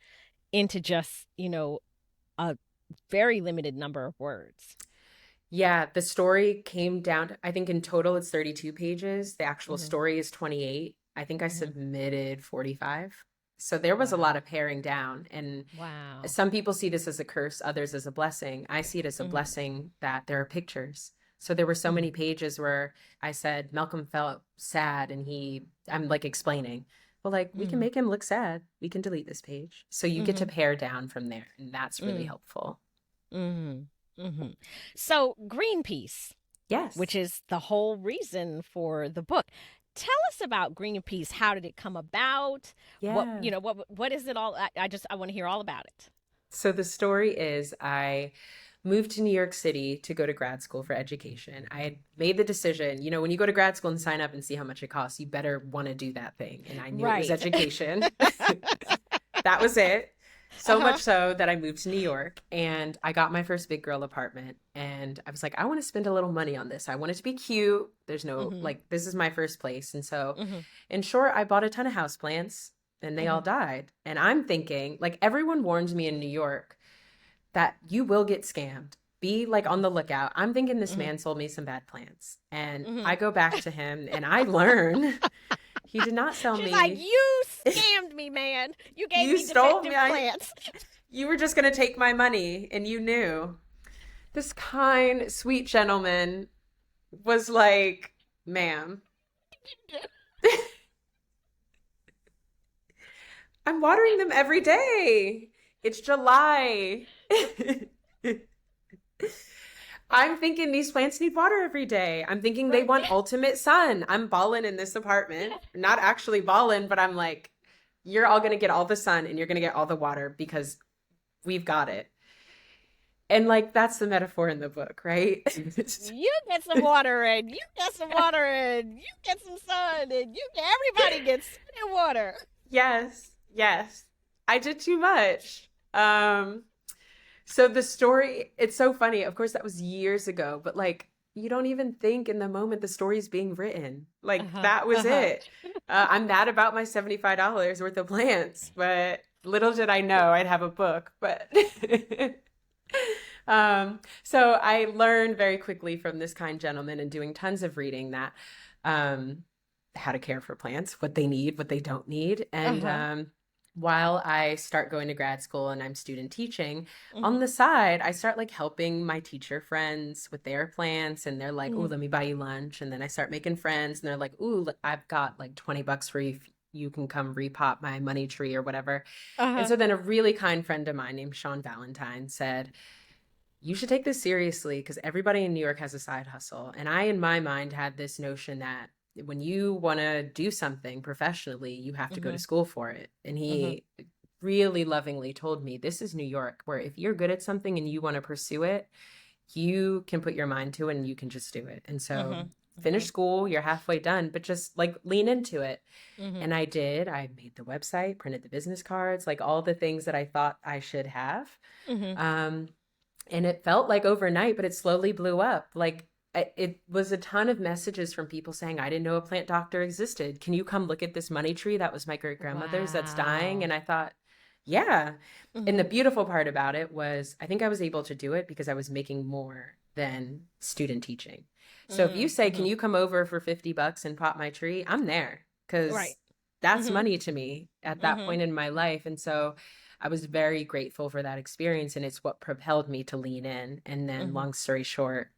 S1: into just, a very limited number of words.
S2: Yeah, the story came down to, I think in total it's 32 pages. The actual
S1: Hmm.
S2: story is 28. I think I
S1: Hmm.
S2: submitted 45. So there was a lot
S1: Wow.
S2: of paring down. And
S1: Wow.
S2: some people see this as a curse, others as a blessing. I see it as a
S1: Hmm.
S2: blessing that there are pictures. So there were so
S1: Hmm.
S2: many pages where I said Malcolm felt sad and I'm like explaining, well, like we can
S1: Hmm.
S2: make him look sad. We can delete this page. So you get to
S1: Hmm.
S2: pare down from there. And that's really helpful.
S1: Hmm. Hmm. So, Greenpeace, which
S2: Yes.
S1: is the whole reason for the book. Tell us about Greenpeace. How did it come about? What
S2: Yeah.
S1: what is it all? I want to hear all about it.
S2: So the story is I moved to New York City to go to grad school for education. I had made the decision, when you go to grad school and sign up and see how much it costs, you better want to do that thing. And I knew it was
S1: Right.
S2: education. That was it. So
S1: Uh-huh.
S2: much so that I moved to New York and I got my first big girl apartment. And I was like, I want to spend a little money on this. I want it to be cute. There's no,
S1: Mhm.
S2: like, this is my first place. And so,
S1: Mhm.
S2: in short, I bought a ton of houseplants and they all
S1: Mhm.
S2: died. And I'm thinking, like, everyone warned me in New York that you will get scammed. Be like on
S1: Mhm.
S2: the lookout. I'm thinking this
S1: Mhm.
S2: man sold me some bad plants. And I
S1: Mhm.
S2: go back to him and I learn he did not sell
S1: She's like,
S2: me.
S1: "You scammed me, man. You gave
S2: You
S1: me
S2: stole me.
S1: defective plants."
S2: You were just going to take my money and you knew. This kind, sweet gentleman was like, ma'am, I'm watering them every day. It's July. I'm thinking these plants need water every day. I'm thinking they
S1: Right.
S2: want ultimate sun. I'm balling in this apartment. Not actually balling, but I'm like, you're all going to get all the sun and you're going to get all the water because we've got it. And like, that's the metaphor in the book, right?
S1: You get some water and you get some water and you get some sun and everybody gets sun and water.
S2: Yes, yes. I did too much. So the story, it's so funny. Of course, that was years ago, but like you don't even think in the moment the story's being written. Like
S1: Uh-huh.
S2: that was
S1: Uh-huh.
S2: it. I'm mad about my $75 worth of plants, but little did I know I'd have a book. But so I learned very quickly from this kind gentleman and doing tons of reading that um, how to care for plants, what they need, what they don't need. And
S1: Uh-huh.
S2: while I start going to grad school and I'm student teaching, on
S1: Mhm.
S2: the side, I start like helping my teacher friends with their plants. And they're like, "Ooh,
S1: Mhm.
S2: let me buy you lunch." And then I start making friends and they're like, "Ooh, I've got like $20 for you. If you can come repot my money tree or whatever." And
S1: Uh-huh.
S2: so then a really kind friend of mine named Sean Valentine said, you should take this seriously because everybody in New York has a side hustle. And I, in my mind, had this notion that when you want to do something professionally, you have to go to
S1: Mhm.
S2: school for it. And
S1: Mhm.
S2: he really lovingly told me, this is New York, where if you're good at something and you want to pursue it, you can put your mind to it and you can just do it. And so
S1: Mhm.
S2: finish
S1: Mhm.
S2: school, you're halfway done, but just like lean into it.
S1: Mhm.
S2: And I did. I made the website, printed the business cards, like all the things that I thought I should have.
S1: Mhm.
S2: Um, and it felt like overnight, but it slowly blew up. Like it was a ton of messages from people saying, I didn't know a plant doctor existed. Can you come look at this money tree that was my great grandmother's that's dying?
S1: Wow.
S2: And I thought, yeah. And the
S1: Mhm.
S2: beautiful part about it was I think I was able to do it because I was making more than student teaching. So if you
S1: Mm.
S2: say, can
S1: Mhm.
S2: you come over for $50 and pot my tree? I'm there
S1: Right.
S2: because that's
S1: Mhm.
S2: money to me at that
S1: Mhm.
S2: point in my life. And so I was very grateful for that experience, and it's what propelled me to lean in. And then,
S1: Mhm.
S2: long story short,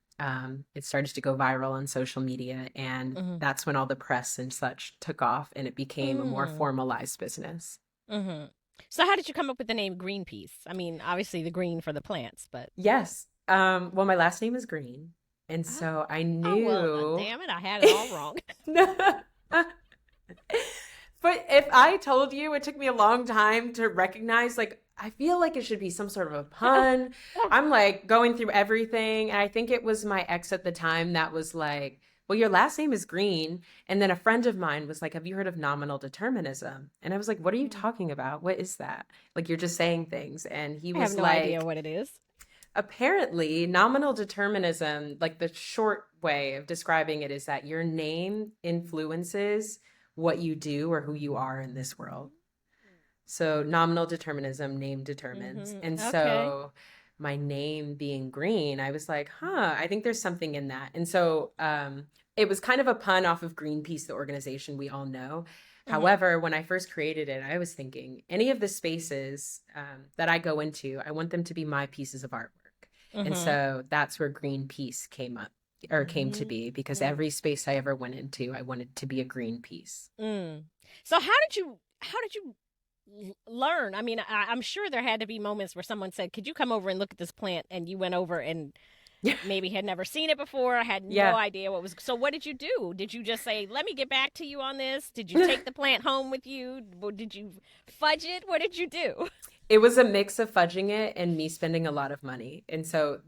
S2: it started to go viral on social media, and
S1: Mhm.
S2: that's when all the press and such took off, and it became a more
S1: Mm.
S2: formalized business.
S1: Mhm. So how did you come up with the name Greenpeace? I mean, obviously the green for the plants, but
S2: Yes. Well, my last name is Green, and
S1: oh,
S2: so I
S1: oh well,
S2: knew.
S1: damn it, I had it all wrong.
S2: But if I told you, it took me a long time to recognize, like, I feel like it should be some sort of a pun. I'm like going through everything. And I think it was my ex at the time that was like, well, your last name is Green. And then a friend of mine was like, have you heard of nominal determinism? And I was like, what are you
S1: Mm.
S2: talking about? What is that? Like, you're just saying things. And he
S1: I have
S2: was
S1: no idea
S2: like,
S1: what it is.
S2: apparently, nominal determinism, like the short way of describing it, is that your name influences what you do or who you are in this world. So, nominal determinism, name determines.
S1: Mhm.
S2: And
S1: Okay.
S2: so, my name being green, I was like, I think there's something in that. And so it was kind of a pun off of Greenpeace, the organization we all know.
S1: Mm-hmm.
S2: However, when I first created it, I was thinking any of the spaces that I go into, I want them to be my pieces of artwork. And
S1: Mm-hmm.
S2: so that's where Greenpeace came up or came to be, because
S1: Mm-hmm.
S2: every space I ever went into, I wanted to be a green piece.
S1: Mm. So how did you learn? I mean, I'm sure there had to be moments where someone said, "Could you come over and look at this plant?" And you went over and
S2: Yeah.
S1: maybe had never seen it before, had no
S2: Yeah.
S1: idea what was. So what did you do? Did you just say, "Let me get back to you on this"? Did you take the plant home with you? Or did you fudge it? What did you do?
S2: It was a mix of fudging it and me spending a lot of money. And so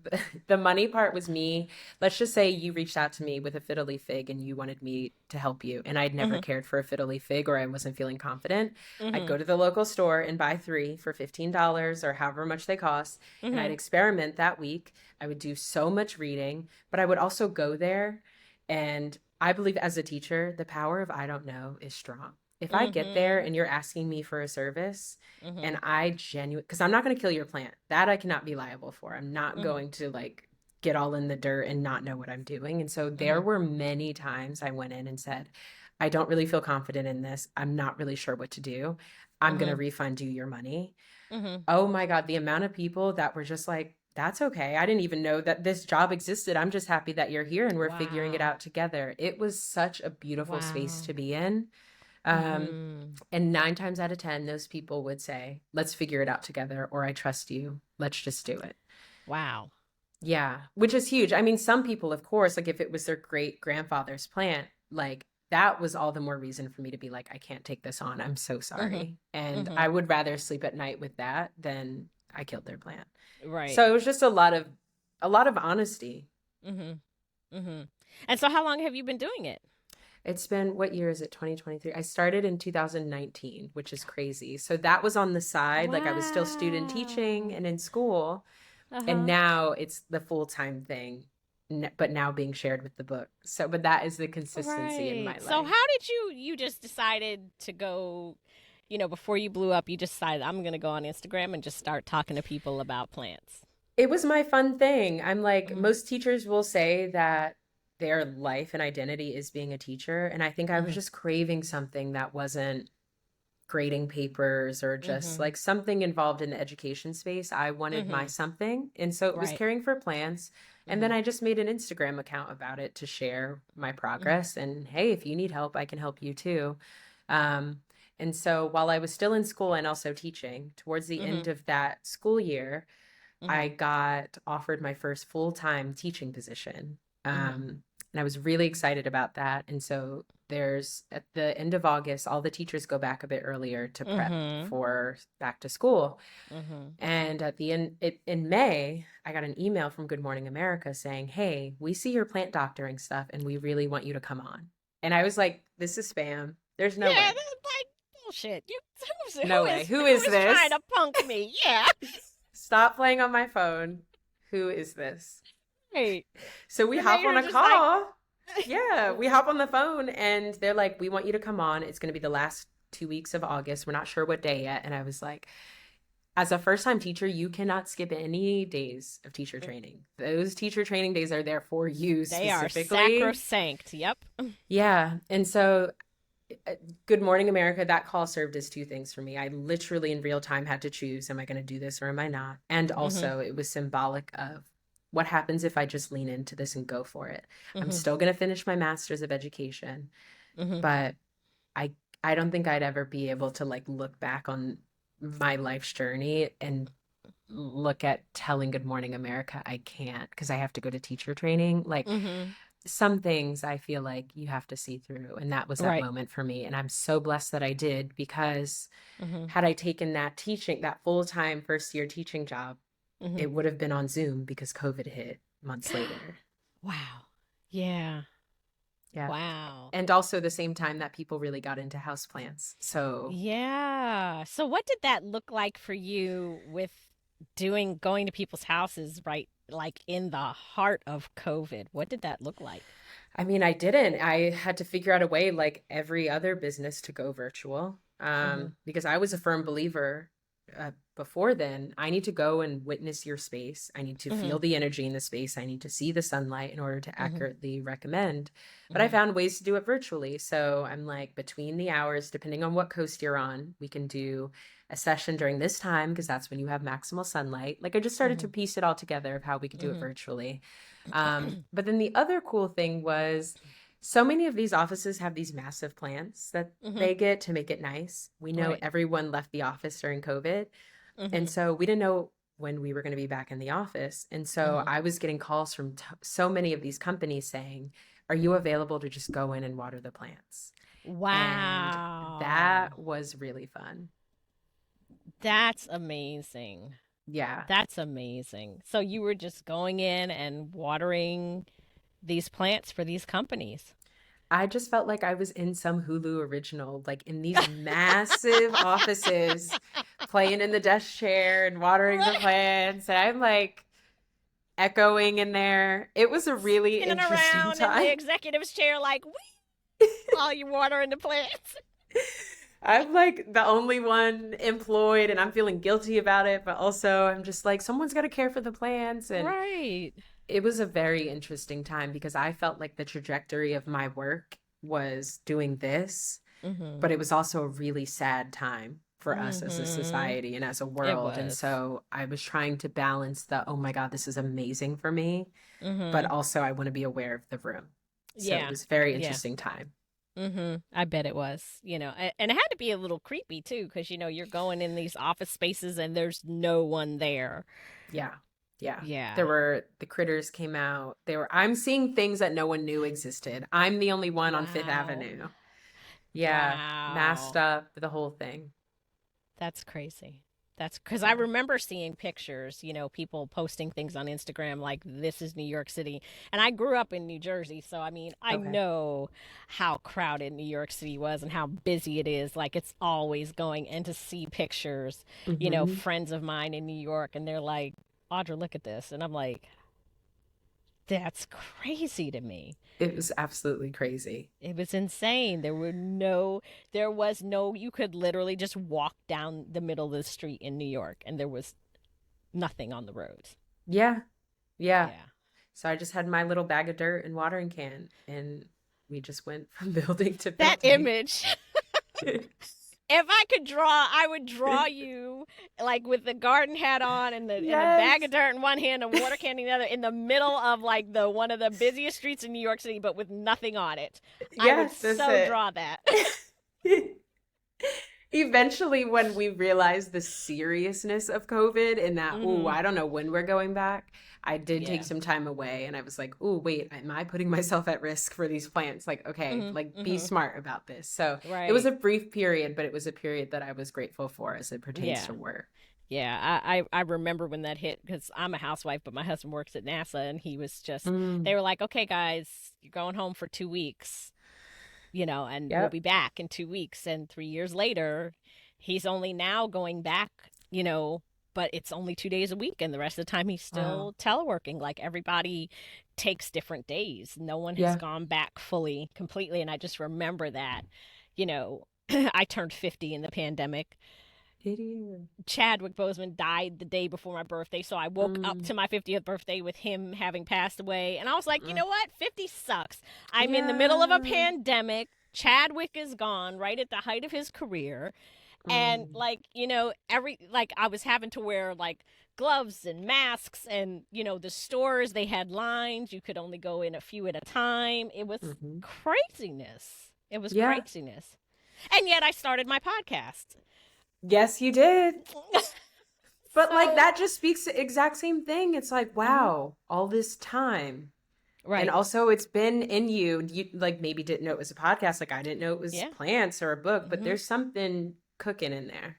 S2: the money part was me. Let's just say you reached out to me with a fiddle leaf fig and you wanted me to help you. And I'd never
S1: Mhm.
S2: cared for a fiddle leaf fig, or I wasn't feeling confident. I'd
S1: Mhm.
S2: go to the local store and buy three for $15 or however much they cost. And I'd
S1: Mhm.
S2: experiment that week. I would do so much reading, but I would also go there. And I believe as a teacher, the power of I don't know is strong. If I get there
S1: Mhm.
S2: and you're asking me for a service, and
S1: Mhm.
S2: I genuinely, because I'm not going to kill your plant. That I cannot be liable for. I'm not
S1: Mhm.
S2: going to like get all in the dirt and not know what I'm doing. And so there
S1: Mhm.
S2: were many times I went in and said, I don't really feel confident in this. I'm not really sure what to do. I'm going to
S1: Mhm.
S2: refund you your money.
S1: Mhm.
S2: Oh my God, the amount of people that were just like, that's okay. I didn't even know that this job existed. I'm just happy that you're here and we're figuring it
S1: Wow.
S2: out together. It was such a beautiful space
S1: Wow.
S2: to be in. Um,
S1: Mhm.
S2: and 9 times out of 10, those people would say, let's figure it out together, or I trust you. Let's just do it.
S1: Wow.
S2: Yeah, which is huge. I mean, some people, of course, like if it was their great grandfather's plant, like that was all the more reason for me to be like, I can't take this on. I'm so
S1: Mhm.
S2: sorry. And I
S1: Mhm.
S2: would rather sleep at night with that than I killed their plant.
S1: Right.
S2: So it was just a lot of honesty.
S1: Mhm. Mhm. And so how long have you been doing it?
S2: It's been, what year is it? 2023. I started in 2019, which is crazy. So that was on the side. Like I was still student teaching
S1: Wow.
S2: and in school. And
S1: Uh-huh.
S2: now it's the full-time thing, but now being shared with the book. So, but that is the consistency in
S1: Right.
S2: my
S1: So
S2: life.
S1: how did you just decided to go, before you blew up, you just decided I'm going to go on Instagram and just start talking to people about plants.
S2: It was my fun thing. I'm like,
S1: Mhm.
S2: most teachers will say that their life and identity is being a teacher. And I think I was
S1: Mhm.
S2: just craving something that wasn't grading papers or just
S1: Mhm.
S2: like something involved in the education space. I wanted my
S1: Mhm.
S2: something. And so it was
S1: Right.
S2: caring for plants. And then
S1: Mhm.
S2: I just made an Instagram account about it to share my
S1: Mhm.
S2: progress. And hey, if you need help, I can help you too. Um, and so while I was still in school and also teaching, towards the end
S1: Mhm.
S2: of that school year, I
S1: Mhm.
S2: got offered my first full-time teaching position.
S1: Mhm.
S2: And I was really excited about that. And so there's at the end of August, all the teachers go back a bit earlier to prep
S1: Mhm.
S2: for back to school.
S1: Mhm.
S2: And at the end, in May, I got an email from Good Morning America saying, hey, we see your plant doctoring stuff and we really want you to come on. And I was like, this is spam. There's no
S1: Yeah,
S2: way.
S1: that's like bullshit. Who
S2: No
S1: who
S2: way.
S1: is
S2: Who
S1: who
S2: is
S1: is trying
S2: this?
S1: to punk me? Yeah.
S2: Stop playing on my phone. Who is this?
S1: Right.
S2: So we
S1: And then
S2: hop on
S1: you're
S2: a
S1: just like,
S2: call. Yeah, we hop on the phone and they're like, we want you to come on. It's going to be the last 2 weeks of August. We're not sure what day yet. And I was like, as a first time teacher, you cannot skip any days of teacher training. Those teacher training days are there for you
S1: they are
S2: specifically.
S1: sacrosanct. Yep.
S2: Yeah. And so, uh, Good Morning America, that call served as two things for me. I literally in real time had to choose, am I going to do this or am I not? And
S1: Mhm.
S2: also, it was symbolic of what happens if I just lean into this and go for it. I'm
S1: Mhm.
S2: still going to finish my master's of education,
S1: Mhm.
S2: but I I don't think I'd ever be able to like look back on my life's journey and look at telling Good Morning America. I can't because I have to go to teacher training. Like
S1: Mhm.
S2: some things I feel like you have to see through. And that was that
S1: Right.
S2: moment for me. And I'm so blessed that I did, because
S1: Mhm.
S2: had I taken that full-time first year teaching job,
S1: Mhm.
S2: it would have been on Zoom because COVID hit months later.
S1: Wow. Yeah.
S2: Yeah.
S1: Wow.
S2: And also the same time that people really got into houseplants. So
S1: Yeah. So what did that look like for you with going to people's houses, right? Like in the heart of COVID. What did that look like?
S2: I mean, I didn't. I had to figure out a way, like every other business, to go virtual.
S1: Mhm.
S2: Because I was a firm believer before then, I need to go and witness your space. I need to feel the energy in the space. I need to see the sunlight in order to accurately recommend. But I found ways to do it virtually. So I'm like, between the hours, depending on what coast you're on, we can do a session during this time because that's when you have maximal sunlight. Like I just started to piece it all together of how we could do it virtually. But then the other cool thing was so many of these offices have these massive plants that they get to make it nice. We know everyone left the office during COVID. And so we didn't know when we were going to be back in the office. And so I was getting calls from so many of these companies saying, are you available to just go in and water the plants?
S1: Wow.
S2: And that was really fun.
S1: That's amazing.
S2: Yeah.
S1: That's amazing. So you were just going in and watering these plants for these companies.
S2: I just felt like I was in some Hulu original, like in these massive offices, playing in the desk chair and watering the plants. And I'm like echoing in there. It was a really
S1: Spinning
S2: interesting
S1: around
S2: time.
S1: in the executive's chair like, wee, while you're watering the plants.
S2: I'm like the only one employed and I'm feeling guilty about it, but also I'm just like, someone's got to care for the plants. And
S1: Right.
S2: it was a very interesting time because I felt like the trajectory of my work was doing this, but it was also a really sad time for us as a society and as a world. And so I was trying to balance the, oh my God, this is amazing for me, but also I want to be aware of the room. So it was a very interesting time.
S1: I bet it was, and it had to be a little creepy too, because, you're going in these office spaces and there's no one there.
S2: Yeah.
S1: Yeah.
S2: The critters came out. I'm seeing things that no one knew existed. I'm the only one on Fifth Avenue. Yeah.
S1: Wow.
S2: Masked up, the whole thing.
S1: That's crazy. That's because I remember seeing pictures, people posting things on Instagram like, this is New York City. And I grew up in New Jersey. So, I mean, I know how crowded New York City was and how busy it is. Like, it's always going. And to see pictures, friends of mine in New York, and they're like, Audra, look at this. And I'm like, that's crazy to me.
S2: It was absolutely crazy.
S1: It was insane. There was no, you could literally just walk down the middle of the street in New York and there was nothing on the roads.
S2: Yeah. So I just had my little bag of dirt and watering can and we just went from building to building.
S1: That image. If I could draw, I would draw you like with the garden hat on and the bag of dirt in one hand and water can in the other in the middle of like one of the busiest streets in New York City, but with nothing on it.
S2: Yes,
S1: I would draw that.
S2: Eventually, when we realized the seriousness of COVID and that, I don't know when we're going back, I did take some time away and I was like, wait, am I putting myself at risk for these plants? Like, okay, be smart about this. So it was a brief period, but it was a period that I was grateful for as it pertains to work.
S1: Yeah, I remember when that hit because I'm a housewife, but my husband works at NASA and he was just, they were like, okay, guys, you're going home for 2 weeks. And we'll be back in 2 weeks. And 3 years later, he's only now going back, but it's only 2 days a week. And the rest of the time, he's still teleworking. Like everybody takes different days. No one has gone back completely. And I just remember that, I turned 50 in the pandemic. Chadwick Boseman died the day before my birthday, so I woke up to my 50th birthday with him having passed away, and I was like, you know what? 50 sucks. I'm in the middle of a pandemic. Chadwick is gone right at the height of his career, and I was having to wear like gloves and masks, and the stores, they had lines. You could only go in a few at a time. It was craziness. It was craziness, and yet I started my podcast.
S2: Yes, you did. But like that just speaks to the exact same thing. It's like, wow, all this time. Right. And also it's been in you. You like maybe didn't know it was a podcast. Like I didn't know it was plants or a book, but there's something cooking in there.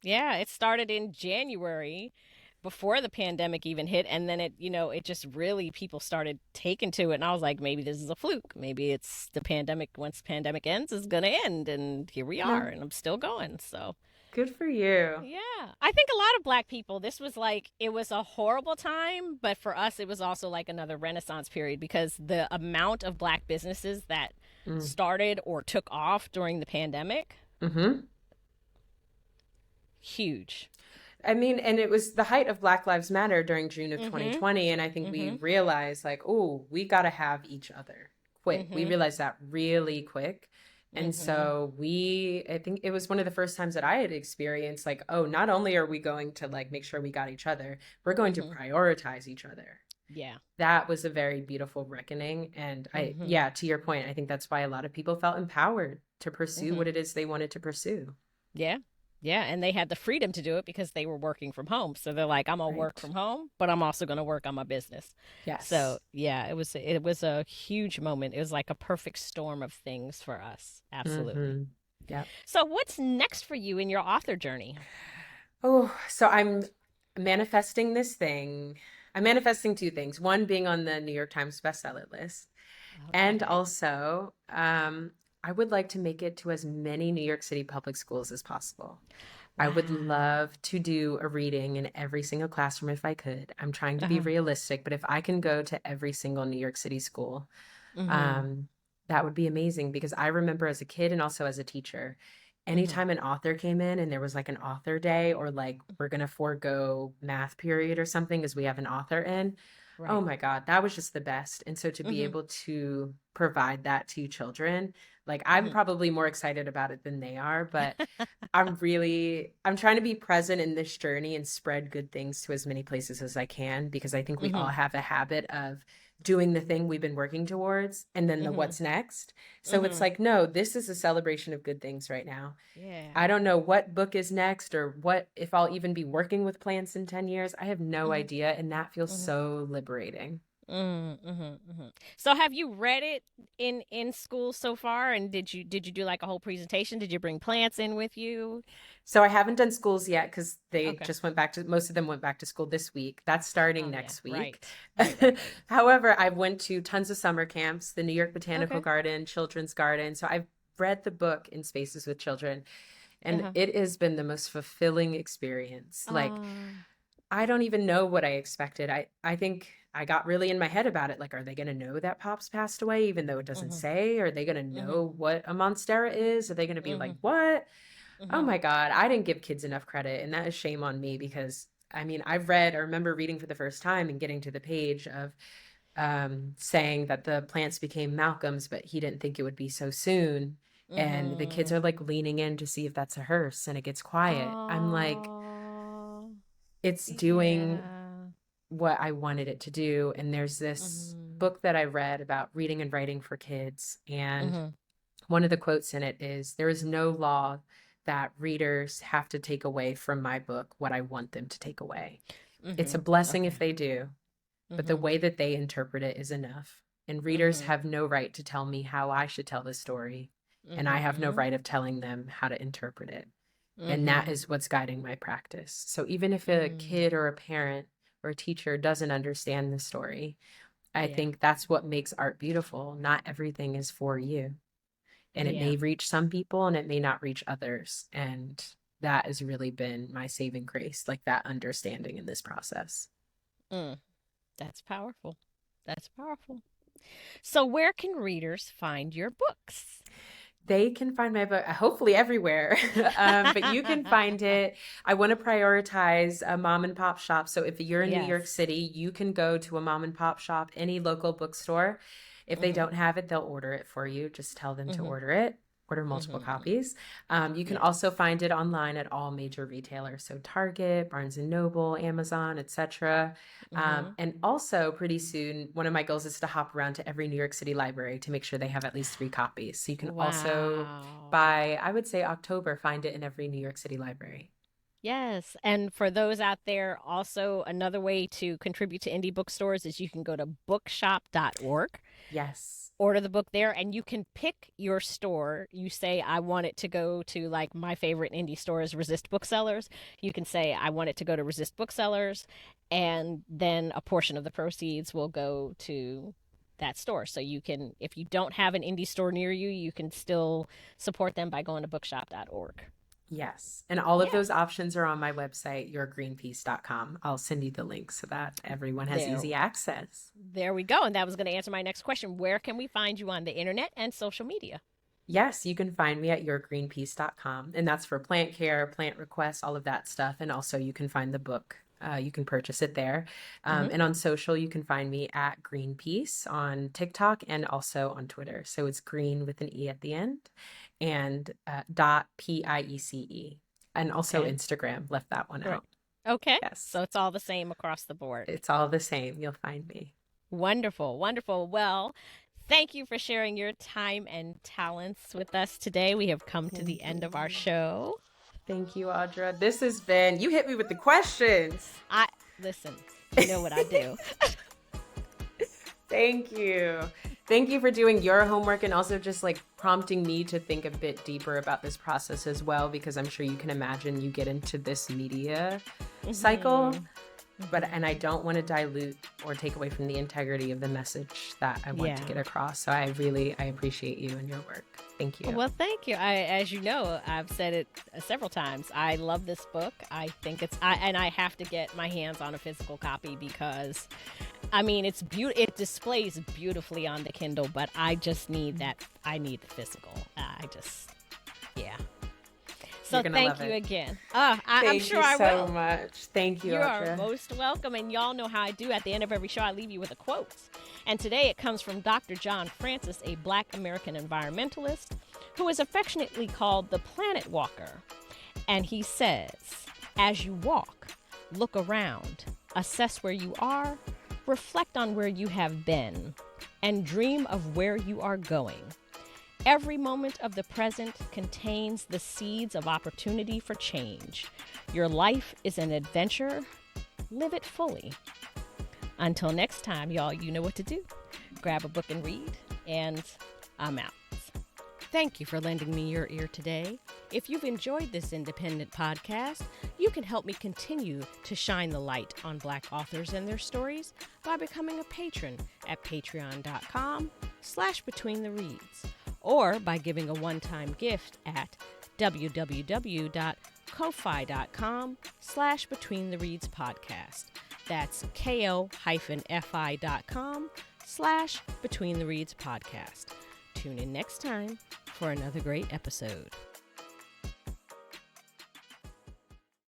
S1: Yeah, it started in January before the pandemic even hit. And then it just really, people started taking to it. And I was like, maybe this is a fluke. Maybe it's the pandemic. Once the pandemic ends, is going to end. And here we are. And I'm still going. So
S2: good for you.
S1: Yeah. I think a lot of Black people, this was like, it was a horrible time. But for us, it was also like another Renaissance period because the amount of Black businesses that started or took off during the pandemic. Huge.
S2: I mean, and it was the height of Black Lives Matter during June of
S1: Mm-hmm.
S2: 2020. And I think we
S1: Mm-hmm.
S2: realized, like, oh, we got to have each other quick. We
S1: Mm-hmm.
S2: realized that really quick. And
S1: Mm-hmm.
S2: so I think it was one of the first times that I had experienced, like, oh, not only are we going to like make sure we got each other, we're going to
S1: Mm-hmm.
S2: prioritize each other.
S1: Yeah.
S2: That was a very beautiful reckoning. And
S1: Mm-hmm.
S2: yeah, to your point, I think that's why a lot of people felt empowered to pursue
S1: Mm-hmm.
S2: what it is they wanted to pursue.
S1: Yeah. Yeah. And they had the freedom to do it because they were working from home. So they're like, I'm gonna work
S2: Right.
S1: from home, but I'm also gonna work on my business. So
S2: Yes.
S1: yeah, it was a huge moment. It was like a perfect storm of things for us. Absolutely.
S2: Mm-hmm. Yep.
S1: So what's next for you in your author journey?
S2: Oh, so I'm manifesting this thing. I'm manifesting two things. One being on the New York Times bestseller list. And
S1: Okay.
S2: also, I would like to make it to as many New York City public schools as possible. I would
S1: Wow.
S2: love to do a reading in every single classroom if I could. I'm trying to be
S1: Uh-huh.
S2: realistic, but if I can go to every single New York City school,
S1: Mm-hmm.
S2: um, that would be amazing because I remember as a kid and also as a teacher,
S1: Mm-hmm.
S2: anytime an author came in and there was like an author day or like we're going to forego math period or something because we have an author in, oh
S1: Right.
S2: my God, that was just the best. And so to be
S1: Mm-hmm.
S2: able to provide that to children, like I'm
S1: Mm-hmm.
S2: probably more excited about it than they are, but I'm trying to be present in this journey and spread good things to as many places as I can because I think we all
S1: Mm-hmm.
S2: have a habit of doing the thing we've been working towards and then the
S1: Mm-hmm.
S2: what's next. So it's
S1: Mm-hmm.
S2: like, no, this is a celebration of good things right now. I
S1: Yeah.
S2: don't know what book is next or what if I'll even be working with plants in 10 years. I have no
S1: Mm-hmm.
S2: idea and that feels
S1: Mm-hmm.
S2: so liberating.
S1: Mm-hmm. Mm-hmm. So have you read it in school so far? And did you do like a whole presentation? Did you bring plants in with you?
S2: So I haven't done schools yet because they
S1: Okay.
S2: just went back to most of them went back to school this week. That's starting
S1: Oh yeah.
S2: next week.
S1: Right. Right.
S2: However, I went to tons of summer camps, the New York Botanical
S1: Okay.
S2: Garden, Children's Garden. So I've read the book in spaces with children, and
S1: Uh-huh.
S2: it has been the most fulfilling experience. Like
S1: Um.
S2: I don't even know what I expected. I think I got really in my head about it. Like, are they going to know that Pops passed away, even though it doesn't
S1: Mm-hmm.
S2: say? Are they going to
S1: Mm-hmm.
S2: know what a monstera is? Are they going to be
S1: Mm-hmm.
S2: like, what? Oh
S1: Mm-hmm.
S2: my God, I didn't give kids enough credit, and that is shame on me because I mean, I remember reading for the first time and getting to the page of saying that the plants became Malcolm's, but he didn't think it would be so soon. And the kids are
S1: Mm-hmm.
S2: like leaning in to see if that's a hearse, and it gets quiet. I'm like,
S1: Oh.
S2: it's doing
S1: Yeah.
S2: what I wanted it to do. And there's this
S1: Mm-hmm.
S2: book that I read about reading and writing for kids, and
S1: Mm-hmm.
S2: one of the quotes in it is, there is no law that readers have to take away from my book what I want them to take away. It's
S1: Mm-hmm.
S2: a blessing if
S1: Okay.
S2: they do, but the
S1: Mm-hmm.
S2: way that they interpret it is enough. And readers
S1: Mm-hmm.
S2: have no right to tell me how I should tell the story. And I have no
S1: Mm-hmm.
S2: right of telling them how to interpret it. And that
S1: Mm-hmm.
S2: is what's guiding my practice. So even if a
S1: Mm.
S2: kid or a parent or a teacher doesn't understand the story, I
S1: Yeah.
S2: think that's what makes art beautiful. Not everything is for you, and it
S1: Yeah.
S2: may reach some people and it may not reach others. And that has really been my saving grace, like that understanding in this process.
S1: Mm. That's powerful. That's powerful. So where can readers find your books?
S2: They can find my book hopefully everywhere, but you can find it. I want to prioritize a mom and pop shop. So if you're in New York
S1: Yes.
S2: City, you can go to a mom and pop shop, any local bookstore. If they
S1: Mm-hmm.
S2: don't have it, they'll order it for you. Just tell them to
S1: Mm-hmm.
S2: order it. Order multiple
S1: Mm-hmm.
S2: copies. You can
S1: Yes.
S2: also find it online at all major retailers, so Target, Barnes and Noble, Amazon, etc.
S1: Mm-hmm.
S2: And also, pretty soon, one of my goals is to hop around to every New York City library to make sure they have at least 3 copies. So you can also,
S1: Wow.
S2: by I would say October, find it in every New York City library.
S1: Yes. And for those out there, also another way to contribute to indie bookstores is you can go to bookshop.org,
S2: Yes.
S1: order the book there, and you can pick your store. You say, I want it to go to, like, my favorite indie store is Resist Booksellers. You can say, I want it to go to Resist Booksellers, and then a portion of the proceeds will go to that store. So you can, if you don't have an indie store near you, you can still support them by going to bookshop.org.
S2: Yes. And all of
S1: Yeah.
S2: those options are on my website, yourgreenpeace.com. I'll send you the link so that everyone has
S1: There
S2: easy access.
S1: There we go. And that was going to answer my next question. Where can we find you on the internet and social media?
S2: Yes, you can find me at yourgreenpeace.com. And that's for plant care, plant requests, all of that stuff. And also, you can find the book. You can purchase it there.
S1: Hmm.
S2: And on social, you can find me at Greenpeace on TikTok and also on Twitter. So it's green with an E at the end and .piece. And also
S1: Okay.
S2: Instagram, left that one
S1: Great.
S2: out.
S1: Okay.
S2: Yes,
S1: So it's all the same across the board.
S2: it's all the same. You'll find me.
S1: Wonderful. Wonderful. Well, thank you for sharing your time and talents with us today. We have come to
S2: Thank
S1: the end of our
S2: you.
S1: show.
S2: Thank you, Audra. This has been, you hit me with the questions.
S1: I listen, you know what I do.
S2: Thank you. Thank you for doing your homework and also just like prompting me to think a bit deeper about this process as well, because I'm sure you can imagine you get into this media cycle, and I don't want to dilute or take away from the integrity of the message that I want to
S1: Yeah.
S2: get across. So I appreciate you and your work. Thank you.
S1: Well, thank you. As you know, I've said it several times. I love this book. I think and I have to get my hands on a physical copy because, I mean, it's it displays beautifully on the Kindle, but I just need that. I need the physical. Yeah. So
S2: You're gonna
S1: thank
S2: love
S1: you
S2: it.
S1: again. I'm sure I
S2: so
S1: will.
S2: much. Thank you,
S1: You are
S2: Audra.
S1: most welcome, and y'all know how I do. At the end of every show, I leave you with a quote. And today it comes from Dr. John Francis, a Black American environmentalist who is affectionately called the Planet Walker. And he says, as you walk, look around, assess where you are, reflect on where you have been, and dream of where you are going. Every moment of the present contains the seeds of opportunity for change. Your life is an adventure. Live it fully. Until next time, y'all, you know what to do. Grab a book and read, and I'm out. Thank you for lending me your ear today. If you've enjoyed this independent podcast, you can help me continue to shine the light on Black authors and their stories by becoming a patron at patreon.com/betweenthereads, or by giving a one-time gift at www.ko-fi.com/betweenthereadspodcast. That's ko-fi.com/betweenthereadspodcast. Tune in next time for another great episode.